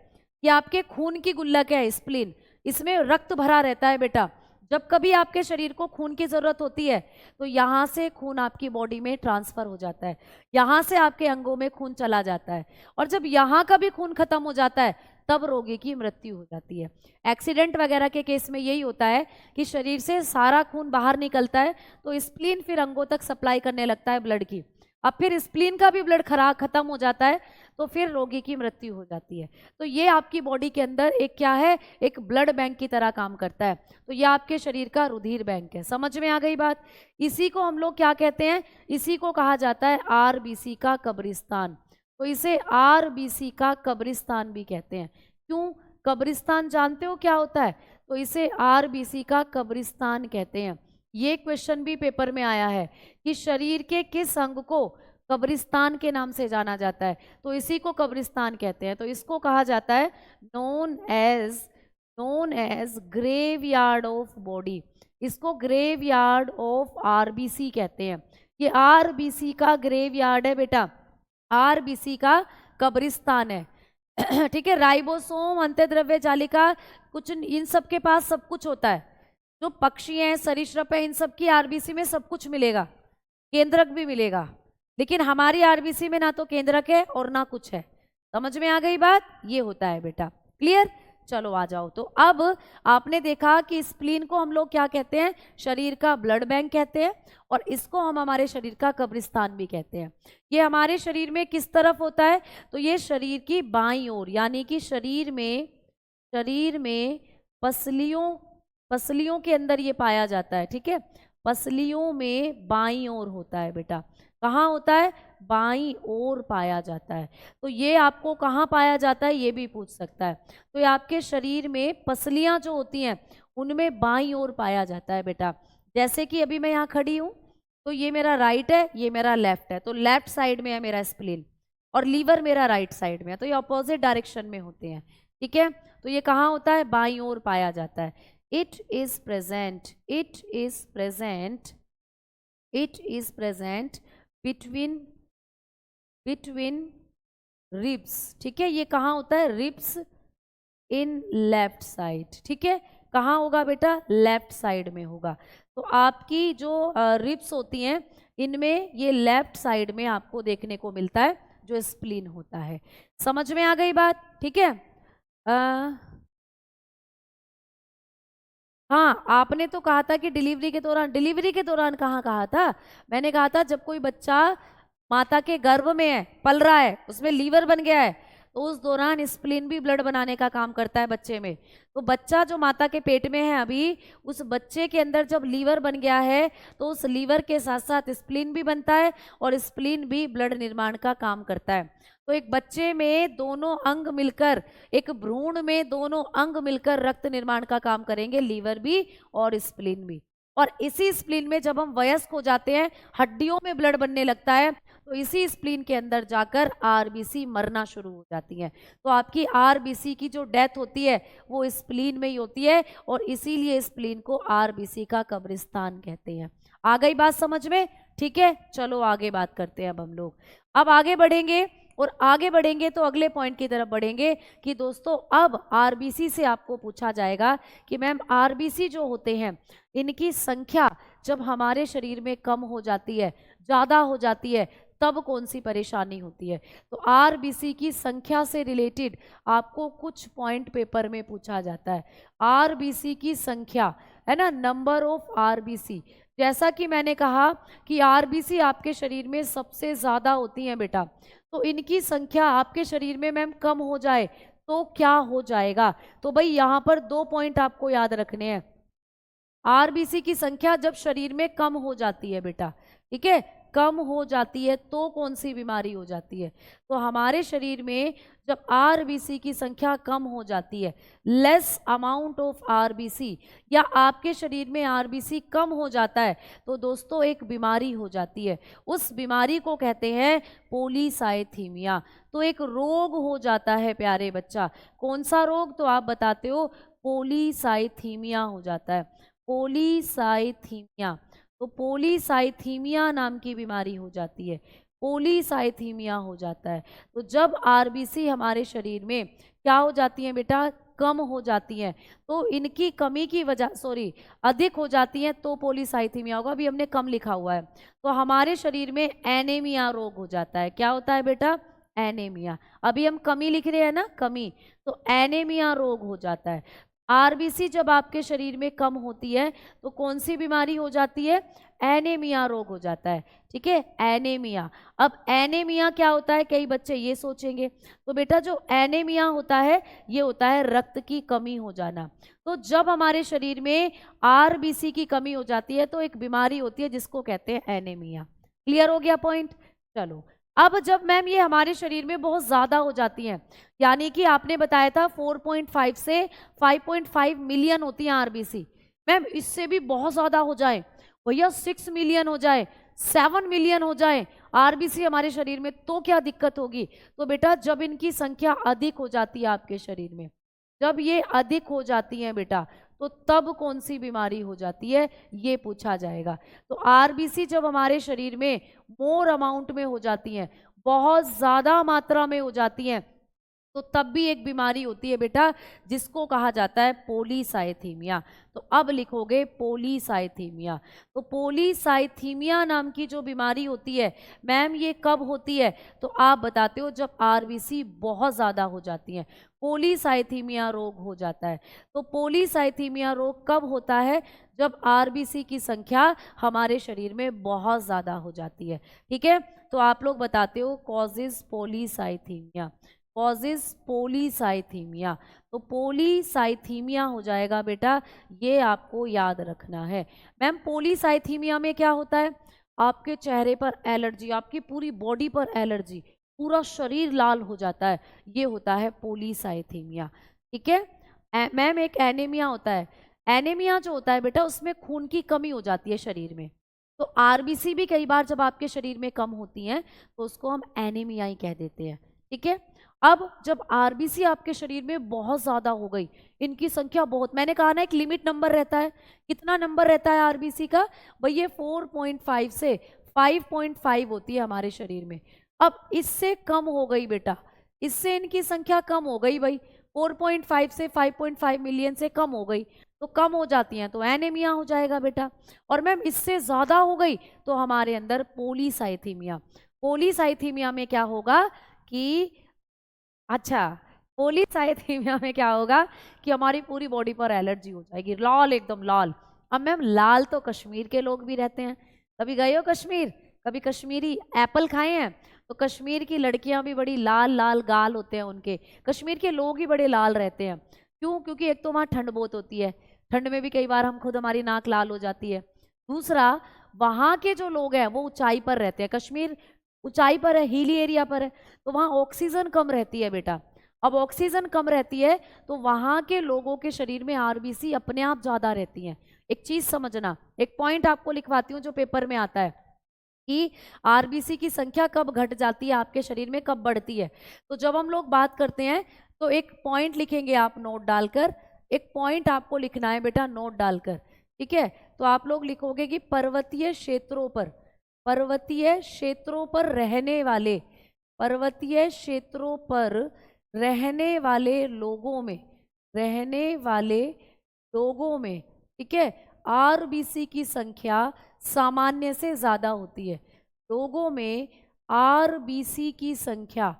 ये आपके खून की गुल्लक है स्प्लीन, इसमें रक्त भरा रहता है बेटा। जब कभी आपके शरीर को खून की ज़रूरत होती है तो यहाँ से खून आपकी बॉडी में ट्रांसफ़र हो जाता है, यहाँ से आपके अंगों में खून चला जाता है, और जब यहाँ का भी खून खत्म हो जाता है तब रोगी की मृत्यु हो जाती है। एक्सीडेंट वगैरह के केस में यही होता है कि शरीर से सारा खून बाहर निकलता है, तो स्प्लीन फिर अंगों तक सप्लाई करने लगता है ब्लड की। अब फिर स्प्लीन का भी ब्लड खत्म हो जाता है तो फिर रोगी की मृत्यु हो जाती है। तो ये आपकी बॉडी के अंदर एक क्या है, एक ब्लड बैंक की तरह काम करता है। तो ये आपके शरीर का रुधिर बैंक है। समझ में आ गई बात? इसी को हम लोग क्या कहते हैं? इसी को कहा जाता है आरबीसी का कब्रिस्तान। तो इसे आरबीसी का कब्रिस्तान भी कहते हैं। क्यों? कब्रिस्तान जानते हो क्या होता है? तो इसे आरबीसी का कब्रिस्तान कहते हैं। ये क्वेश्चन भी पेपर में आया है कि शरीर के किस अंग को कब्रिस्तान के नाम से जाना जाता है, तो इसी को कब्रिस्तान कहते हैं। तो इसको कहा जाता है known as known as graveyard of body. इसको ग्रेवयार्ड ऑफ आरबीसी कहते हैं। ये आरबीसी का ग्रेवयार्ड है बेटा, आरबीसी का कब्रिस्तान है। ठीक है, राइबोसोम, अंत्यद्रव्य जालिका, कुछ इन सब के पास सब कुछ होता है। जो पक्षी हैं, सरीसृप है, इन सब की आरबीसी में सब कुछ मिलेगा, केंद्रक भी मिलेगा। लेकिन हमारी आरबीसी में ना तो केंद्रक है और ना कुछ है। समझ में आ गई बात? ये होता है बेटा। क्लियर? चलो आ जाओ। तो अब आपने देखा कि स्प्लीन को हम लोग क्या कहते हैं? शरीर का ब्लड बैंक कहते हैं, और इसको हम हमारे शरीर का कब्रिस्तान भी कहते हैं। ये हमारे शरीर में किस तरफ होता है? तो ये शरीर की बाईं ओर, यानी कि शरीर में पसलियों के अंदर ये पाया जाता है। ठीक है, पसलियों में बाईं ओर होता है बेटा। कहाँ होता है? बाईं ओर पाया जाता है। तो ये आपको कहाँ पाया जाता है ये भी पूछ सकता है। तो ये आपके शरीर में पसलियाँ जो होती हैं उनमें बाईं ओर पाया जाता है बेटा। जैसे कि अभी मैं यहाँ खड़ी हूँ, तो ये मेरा राइट है, ये मेरा लेफ्ट है, तो लेफ्ट साइड में है मेरा स्प्लीन, और लीवर मेरा राइट साइड में है, तो ये अपोजिट डायरेक्शन में होते हैं। ठीक है, तो ये कहाँ होता है? बाईं ओर पाया जाता है। It is present between ribs. ठीक है, ये कहाँ होता है? Ribs in left side. ठीक है, कहाँ होगा बेटा? लेफ्ट साइड में होगा। तो आपकी जो रिब्स होती हैं इनमें ये लेफ्ट साइड में आपको देखने को मिलता है जो स्प्लीन होता है। समझ में आ गई बात? ठीक है। हाँ, आपने तो कहा था कि डिलीवरी के दौरान कहाँ कहा था? मैंने कहा था जब कोई बच्चा माता के गर्भ में है, पल रहा है, उसमें लीवर बन गया है, तो उस दौरान स्प्लीन भी ब्लड बनाने का काम करता है बच्चे में। तो बच्चा जो माता के पेट में है अभी, उस बच्चे के अंदर जब लीवर बन गया है तो उस लीवर के साथ साथ स्प्लीन भी बनता है, और स्प्लीन भी ब्लड निर्माण का काम करता है। तो एक बच्चे में दोनों अंग मिलकर, एक भ्रूण में दोनों अंग मिलकर रक्त निर्माण का काम करेंगे, लीवर भी और स्प्लीन भी। और इसी स्प्लीन में जब हम वयस्क हो जाते हैं, हड्डियों में ब्लड बनने लगता है, तो इसी स्प्लीन के अंदर जाकर आरबीसी मरना शुरू हो जाती है। तो आपकी आरबीसी की जो डेथ होती है वो स्प्लीन में ही होती है, और इसीलिए स्प्लीन को आरबीसी का कब्रिस्तान कहते हैं। आ गई बात समझ में? ठीक है, चलो आगे बात करते हैं। अब आगे बढ़ेंगे, और आगे बढ़ेंगे तो अगले पॉइंट की तरफ बढ़ेंगे कि दोस्तों अब आरबीसी से आपको पूछा जाएगा कि मैम आरबीसी जो होते हैं इनकी संख्या जब हमारे शरीर में कम हो जाती है, ज़्यादा हो जाती है, तब कौन सी परेशानी होती है? तो आरबीसी की संख्या से रिलेटेड आपको कुछ पॉइंट पेपर में पूछा जाता है। आरबीसी की संख्या है ना, नंबर ऑफ आरबीसी। जैसा कि मैंने कहा कि आरबीसी आपके शरीर में सबसे ज़्यादा होती हैं बेटा, तो इनकी संख्या आपके शरीर में मैम कम हो जाए तो क्या हो जाएगा? तो भाई यहाँ पर 2 पॉइंट आपको याद रखने हैं। आरबीसी की संख्या जब शरीर में कम हो जाती है बेटा, ठीक है, कम हो जाती है तो कौन सी बीमारी हो जाती है? तो हमारे शरीर में जब आरबीसी की संख्या कम हो जाती है, लेस अमाउंट ऑफ आरबीसी, या आपके शरीर में आरबीसी कम हो जाता है, तो दोस्तों एक बीमारी हो जाती है। उस बीमारी को कहते हैं पॉलीसाइथीमिया। तो एक रोग हो जाता है प्यारे बच्चा। कौन सा रोग? तो आप बताते हो पॉलीसाइथीमिया हो जाता है। पॉलीसाइथीमिया, तो पॉलीसाइथीमिया नाम की बीमारी हो जाती है, पॉलीसाइथीमिया हो जाता है। तो जब आरबीसी हमारे शरीर में क्या हो जाती है बेटा? कम हो जाती हैं, तो इनकी कमी की वजह, अधिक हो जाती हैं तो पॉलीसाइथीमिया होगा। अभी हमने कम लिखा हुआ है। तो हमारे शरीर में एनीमिया रोग हो जाता है। क्या होता है बेटा? एनीमिया। अभी हम कमी लिख रहे हैं ना, कमी, तो एनीमिया रोग हो जाता है। आरबीसी जब आपके शरीर में कम होती है तो कौन सी बीमारी हो जाती है? एनीमिया रोग हो जाता है। ठीक है, एनीमिया। अब एनीमिया क्या होता है? कई बच्चे ये सोचेंगे, तो बेटा जो एनीमिया होता है ये होता है रक्त की कमी हो जाना। तो जब हमारे शरीर में आरबीसी की कमी हो जाती है तो एक बीमारी होती है जिसको कहते हैं एनीमिया। क्लियर हो गया पॉइंट? चलो, अब जब मैम ये हमारे शरीर में बहुत ज़्यादा हो जाती हैं, यानी कि आपने बताया था 4.5 से 5.5 मिलियन होती हैं आरबीसी, मैम इससे भी बहुत ज़्यादा हो जाए भैया, 6 मिलियन हो जाए, 7 मिलियन हो जाए आरबीसी हमारे शरीर में, तो क्या दिक्कत होगी? तो बेटा जब इनकी संख्या अधिक हो जाती है आपके शरीर में, जब ये अधिक हो जाती हैं बेटा, तो तब कौन सी बीमारी हो जाती है, ये पूछा जाएगा। तो आरबीसी जब हमारे शरीर में मोर अमाउंट में हो जाती हैं, बहुत ज्यादा मात्रा में हो जाती हैं, तो तब भी एक बीमारी होती है बेटा, जिसको कहा जाता है पॉलीसाइथीमिया। तो अब लिखोगे पॉलीसाइथीमिया। तो पॉलीसाइथीमिया नाम की जो बीमारी होती है मैम, ये कब होती है, तो आप बताते हो जब आरबीसी बहुत ज़्यादा हो जाती हैं, पॉलीसाइथीमिया रोग हो जाता है। तो पॉलीसाइथीमिया रोग कब होता है, जब आरबीसी की संख्या हमारे शरीर में बहुत ज़्यादा हो जाती है। ठीक है, तो आप लोग बताते हो कॉजेज पॉलीसाइथीमिया, कॉजेज पॉलीसाइथीमिया। तो पॉलीसाइथीमिया हो जाएगा बेटा, ये आपको याद रखना है। मैम पॉलीसाइथीमिया में क्या होता है, आपके चेहरे पर एलर्जी, आपकी पूरी बॉडी पर एलर्जी, पूरा शरीर लाल हो जाता है, ये होता है पॉलीसाइथीमिया। ठीक है, मैम एक एनीमिया होता है, एनीमिया जो होता है बेटा उसमें खून की कमी हो जाती है शरीर में। तो आरबीसी भी कई बार जब आपके शरीर में कम होती हैं तो उसको हम एनीमिया ही कह देते हैं। ठीक है, अब जब आरबीसी आपके शरीर में बहुत ज्यादा हो गई, इनकी संख्या बहुत, मैंने कहा ना एक लिमिट नंबर रहता है, कितना नंबर रहता है आरबीसी का भाई, ये 4.5 से 5.5 होती है हमारे शरीर में। अब इससे कम हो गई बेटा, इससे इनकी संख्या कम हो गई भाई, 4.5 से 5.5 मिलियन से कम हो गई, तो कम हो जाती हैं तो एनीमिया हो जाएगा बेटा। और मैम इससे ज्यादा हो गई तो हमारे अंदर पॉलीसाइथीमिया, पॉलीसाइथीमिया में क्या होगा कि, अच्छा पॉलीसाइथीमिया में क्या होगा कि हमारी पूरी बॉडी पर एलर्जी हो जाएगी, लाल एकदम लाल। अब मैम लाल तो कश्मीर के लोग भी रहते हैं, कभी गए हो कश्मीर, कभी कश्मीरी एप्पल खाए हैं, तो कश्मीर की लड़कियां भी बड़ी लाल लाल गाल होते हैं उनके, कश्मीर के लोग ही बड़े लाल रहते हैं। क्यों, क्योंकि एक तो वहाँ ठंड बहुत होती है, ठंड में भी कई बार हम खुद हमारी नाक लाल हो जाती है। दूसरा, वहाँ के जो लोग हैं वो ऊंचाई पर रहते हैं, कश्मीर ऊंचाई पर है, हिली एरिया पर है, तो वहाँ ऑक्सीजन कम रहती है बेटा। अब ऑक्सीजन कम रहती है तो वहाँ के लोगों के शरीर में आरबीसी अपने आप ज्यादा रहती हैं। एक चीज समझना, एक पॉइंट आपको लिखवाती हूँ जो पेपर में आता है कि आरबीसी की संख्या कब घट जाती है आपके शरीर में, कब बढ़ती है। तो जब हम लोग बात करते हैं तो एक पॉइंट लिखेंगे आप नोट डालकर, एक पॉइंट आपको लिखना है बेटा नोट डालकर। ठीक है, तो आप लोग लिखोगे कि पर्वतीय क्षेत्रों पर, पर्वतीय क्षेत्रों पर रहने वाले, पर्वतीय क्षेत्रों पर रहने वाले लोगों में, रहने वाले लोगों में, ठीक है, आरबीसी की संख्या सामान्य से ज्यादा होती है। लोगों में आरबीसी की संख्या,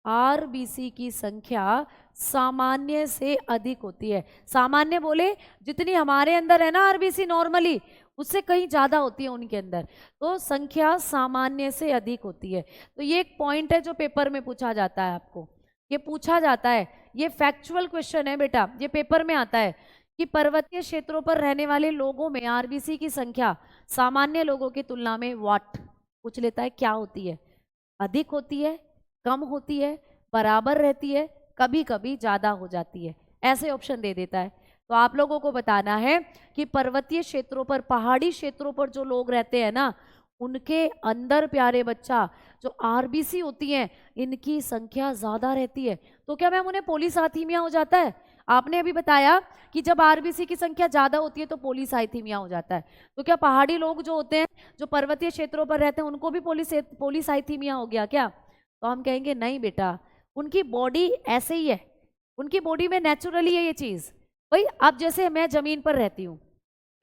आरबीसी की संख्या सामान्य से अधिक होती है। सामान्य बोले जितनी हमारे अंदर है ना आरबीसी नॉर्मली, उससे कहीं ज्यादा होती है उनके अंदर, तो संख्या सामान्य से अधिक होती है। तो ये एक पॉइंट है जो पेपर में पूछा जाता है, आपको ये पूछा जाता है, ये फैक्चुअल क्वेश्चन है बेटा, ये पेपर में आता है कि पर्वतीय क्षेत्रों पर रहने वाले लोगों में आरबीसी की संख्या सामान्य लोगों की तुलना में व्हाट पूछ लेता है, क्या होती है, अधिक होती है, कम होती है, बराबर रहती है, कभी कभी ज्यादा हो जाती है, ऐसे ऑप्शन दे देता है। तो आप लोगों को बताना है कि पर्वतीय क्षेत्रों पर, पहाड़ी क्षेत्रों पर जो लोग रहते हैं ना, उनके अंदर प्यारे बच्चा जो आरबीसी होती हैं इनकी संख्या ज्यादा रहती है। तो क्या मैम उन्हें पॉलीसाइथीमिया हो जाता है, आपने अभी बताया कि जब आरबीसी की संख्या ज्यादा होती है तो पॉलीसाइथीमिया हो जाता है, तो क्या पहाड़ी लोग जो होते हैं जो पर्वतीय क्षेत्रों पर रहते हैं उनको भी पॉलीसाइथीमिया हो गया क्या? तो हम कहेंगे नहीं बेटा, उनकी बॉडी ऐसे ही है, उनकी बॉडी में नेचुरली है ये चीज। भाई अब जैसे मैं जमीन पर रहती हूँ,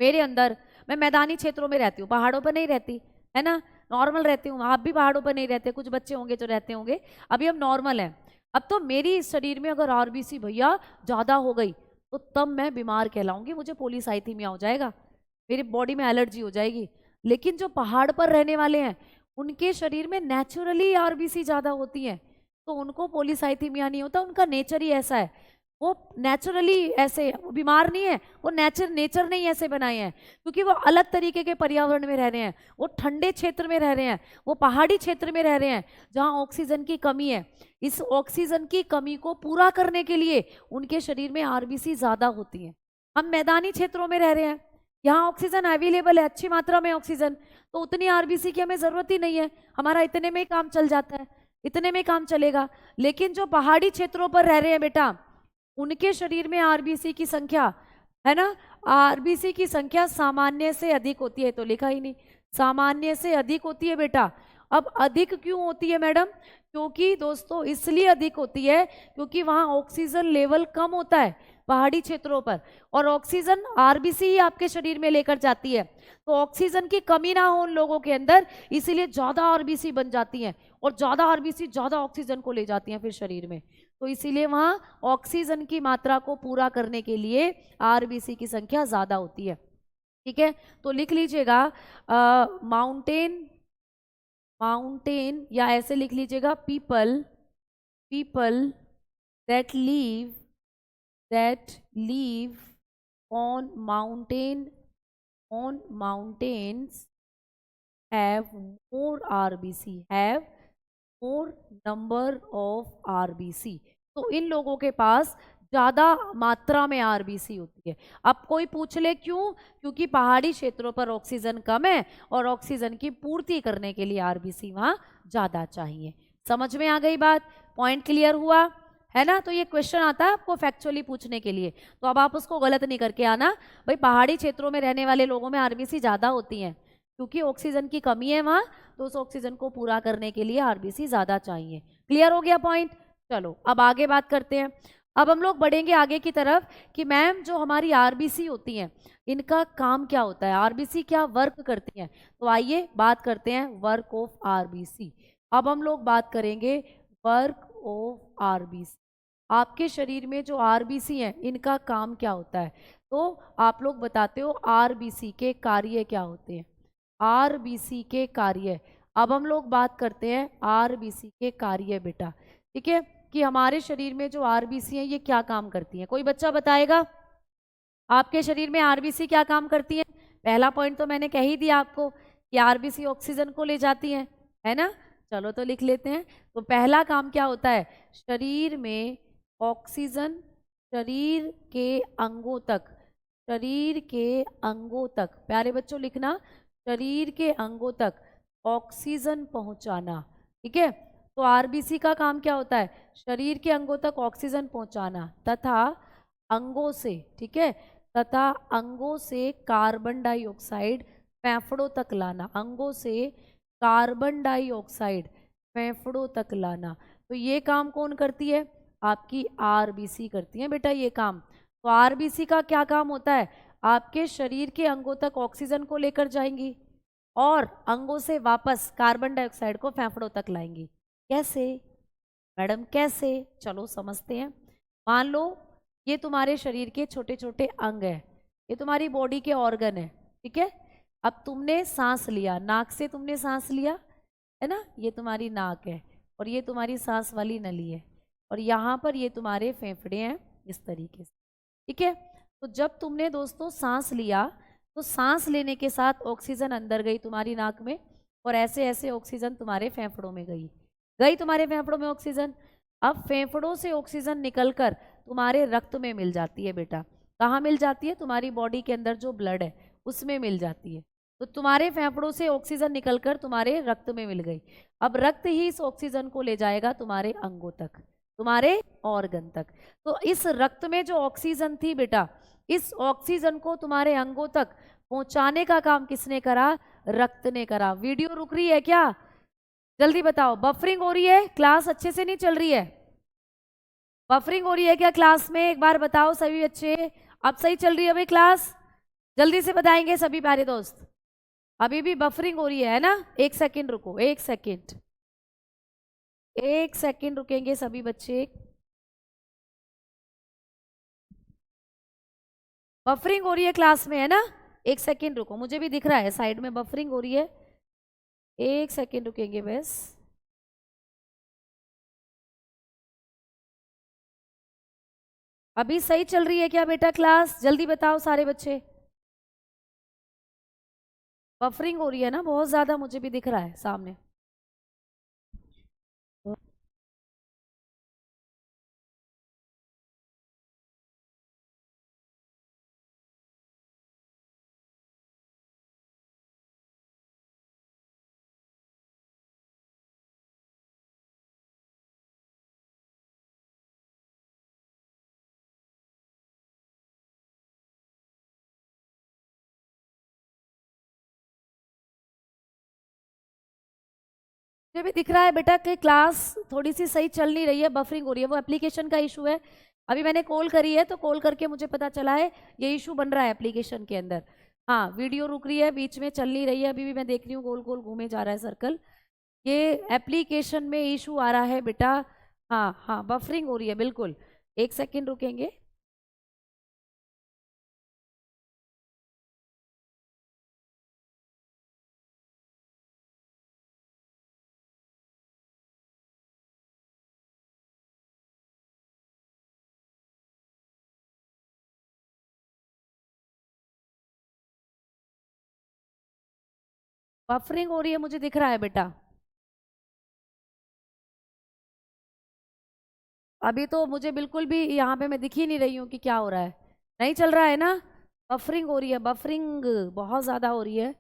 मेरे अंदर, मैं मैदानी क्षेत्रों में रहती हूँ, पहाड़ों पर नहीं रहती है ना, नॉर्मल रहती हूँ, आप भी पहाड़ों पर नहीं रहते, कुछ बच्चे होंगे जो रहते होंगे, अभी हम नॉर्मल हैं। अब तो मेरी शरीर में अगर आरबीसी भैया ज्यादा हो गई तो तब मैं बीमार कहलाऊंगी, मुझे पॉलीसाइथीमिया हो जाएगा, मेरी बॉडी में एलर्जी हो जाएगी। लेकिन जो पहाड़ पर रहने वाले हैं उनके शरीर में नेचुरली आरबीसी ज्यादा होती है, तो उनको पॉलीसाइथीमिया नहीं होता, उनका नेचर ही ऐसा है, वो नेचुरली ऐसे, वो बीमार नहीं है, वो नेचर नहीं ऐसे बनाए हैं, क्योंकि वो अलग तरीके के पर्यावरण में रह रहे हैं, वो ठंडे क्षेत्र में रह रहे हैं, वो पहाड़ी क्षेत्र में रह रहे हैं जहाँ ऑक्सीजन की कमी है। इस ऑक्सीजन की कमी को पूरा करने के लिए उनके शरीर में आरबीसी ज्यादा होती है। हम मैदानी क्षेत्रों में रह रहे हैं, यहाँ ऑक्सीजन अवेलेबल है, अच्छी मात्रा में ऑक्सीजन, तो उतनी आरबीसी की हमें जरूरत ही नहीं है, हमारा इतने में ही काम चल जाता है, इतने में काम चलेगा। लेकिन जो पहाड़ी क्षेत्रों पर रह रहे हैं बेटा, उनके शरीर में आरबीसी की संख्या, है ना, आरबीसी की संख्या सामान्य से अधिक होती है, तो लिखा ही नहीं, सामान्य से अधिक होती है बेटा। अब अधिक क्यों होती है मैडम? क्योंकि दोस्तों इसलिए अधिक होती है क्योंकि वहां ऑक्सीजन लेवल कम होता है पहाड़ी क्षेत्रों पर, और ऑक्सीजन आरबीसी ही आपके शरीर में लेकर जाती है। तो ऑक्सीजन की कमी ना हो उन लोगों के अंदर, इसीलिए ज्यादा आरबीसी बन जाती हैं, और ज्यादा आरबीसी ज्यादा ऑक्सीजन को ले जाती हैं फिर शरीर में। तो इसीलिए वहां ऑक्सीजन की मात्रा को पूरा करने के लिए आरबीसी की संख्या ज्यादा होती है। ठीक है, तो लिख लीजिएगा माउंटेन, माउंटेन, या ऐसे लिख लीजिएगा people, people that leave, that leave on mountain, on mountains have more RBC, have more number of RBC। तो इन लोगों के पास ज्यादा मात्रा में आरबीसी होती है। अब कोई पूछ ले क्यों? क्योंकि पहाड़ी क्षेत्रों पर ऑक्सीजन कम है और ऑक्सीजन की पूर्ति करने के लिए आरबीसी वहां ज्यादा चाहिए। समझ में आ गई बात? पॉइंट क्लियर हुआ है ना? तो ये क्वेश्चन आता है आपको फैक्चुअली पूछने के लिए, तो अब आप उसको गलत नहीं करके आना भाई, पहाड़ी क्षेत्रों में रहने वाले लोगों में आरबीसी ज्यादा होती है क्योंकि ऑक्सीजन की कमी है वहां, तो उस ऑक्सीजन को पूरा करने के लिए आरबीसी ज्यादा चाहिए। क्लियर हो गया पॉइंट? चलो अब आगे बात करते हैं। अब हम लोग बढ़ेंगे आगे की तरफ कि मैम जो हमारी आरबीसी होती हैं इनका काम क्या होता है, आरबीसी क्या वर्क करती हैं। तो आइए बात करते हैं वर्क ऑफ आरबीसी। अब हम लोग बात करेंगे वर्क ऑफ आरबीसी। आपके शरीर में जो आरबीसी हैं इनका काम क्या होता है, तो आप लोग बताते हो आरबीसी के कार्य क्या होते हैं, आरबीसी के कार्य। अब हम लोग बात करते हैं आरबीसी के कार्य बेटा, ठीक है, कि हमारे शरीर में जो आरबीसी हैं ये क्या काम करती हैं। कोई बच्चा बताएगा आपके शरीर में आरबीसी क्या काम करती हैं? पहला पॉइंट तो मैंने कह ही दिया आपको कि आरबीसी ऑक्सीजन को ले जाती हैं, है ना। चलो तो लिख लेते हैं। तो पहला काम क्या होता है, शरीर में ऑक्सीजन शरीर के अंगों तक, शरीर के अंगों तक, प्यारे बच्चों लिखना, शरीर के अंगों तक ऑक्सीजन पहुंचाना। ठीक है, तो आरबीसी का काम क्या होता है, शरीर के अंगों तक ऑक्सीजन पहुंचाना तथा अंगों से, ठीक है, तथा अंगों से कार्बन डाइऑक्साइड फेफड़ों तक लाना, अंगों से कार्बन डाइऑक्साइड फेफड़ों तक लाना। तो ये काम कौन करती है, आपकी आरबीसी करती है बेटा ये काम। तो आरबीसी का क्या काम होता है, आपके शरीर के अंगों तक ऑक्सीजन को लेकर जाएंगी और अंगों से वापस कार्बन डाइऑक्साइड को फेफड़ों तक लाएंगी। कैसे मैडम, कैसे? चलो समझते हैं। मान लो ये तुम्हारे शरीर के छोटे छोटे अंग है, ये तुम्हारी बॉडी के ऑर्गन है, ठीक है। अब तुमने सांस लिया, नाक से तुमने सांस लिया, है ना, ये तुम्हारी नाक है और ये तुम्हारी सांस वाली नली है, और यहाँ पर ये तुम्हारे फेफड़े हैं इस तरीके से, ठीक है। तो जब तुमने दोस्तों सांस लिया तो सांस लेने के साथ ऑक्सीजन अंदर गई तुम्हारी नाक में, और ऐसे ऐसे ऑक्सीजन तुम्हारे फेफड़ों में गई, गई तुम्हारे फेफड़ों में ऑक्सीजन। अब फेफड़ों से ऑक्सीजन निकलकर तुम्हारे रक्त में मिल जाती है बेटा। कहाँ मिल जाती है, तुम्हारी बॉडी के अंदर जो ब्लड है उसमें मिल जाती है। तो तुम्हारे फेफड़ों से ऑक्सीजन निकलकर तुम्हारे रक्त में मिल गई। अब रक्त ही इस ऑक्सीजन को ले जाएगा तुम्हारे अंगों तक, तुम्हारे ऑर्गन तक। तो इस रक्त में जो ऑक्सीजन थी बेटा, इस ऑक्सीजन को तुम्हारे अंगों तक पहुंचाने का काम किसने करा, रक्त ने करा। वीडियो रुक रही है क्या? जल्दी बताओ, बफरिंग हो रही है, क्लास अच्छे से नहीं चल रही है? बफरिंग हो रही है क्या क्लास में, एक बार बताओ सभी बच्चे। अब सही चल रही है भाई क्लास? जल्दी से बताएंगे सभी प्यारे दोस्त। अभी भी बफरिंग हो रही है ना? एक सेकंड रुको, एक सेकंड, एक सेकंड रुकेंगे सभी बच्चे। बफरिंग हो रही है क्लास में, है ना? एक सेकंड रुको, मुझे भी दिख रहा है साइड में बफरिंग हो रही है, एक सेकंड रुकेंगे बस। अभी सही चल रही है क्या बेटा क्लास? जल्दी बताओ सारे बच्चे। बफरिंग हो रही है ना बहुत ज्यादा, मुझे भी दिख रहा है सामने। मुझे भी दिख रहा है बेटा कि क्लास थोड़ी सी सही चल नहीं रही है, बफरिंग हो रही है, वो एप्लीकेशन का इशू है। अभी मैंने कॉल करी है तो कॉल करके मुझे पता चला है ये इशू बन रहा है एप्लीकेशन के अंदर। हाँ, वीडियो रुक रही है, बीच में चल नहीं रही है, अभी भी मैं देख रही हूँ गोल गोल घूमे जा रहा है सर्कल। ये एप्लीकेशन में इशू आ रहा है बेटा। हाँ हाँ, बफरिंग हो रही है बिल्कुल। एक सेकेंड रुकेंगे। बफरिंग हो रही है मुझे दिख रहा है बेटा। अभी तो मुझे बिल्कुल भी यहाँ पे मैं दिख ही नहीं रही हूँ कि क्या हो रहा है। नहीं चल रहा है ना, बफरिंग हो रही है, बफरिंग बहुत ज़्यादा हो रही है।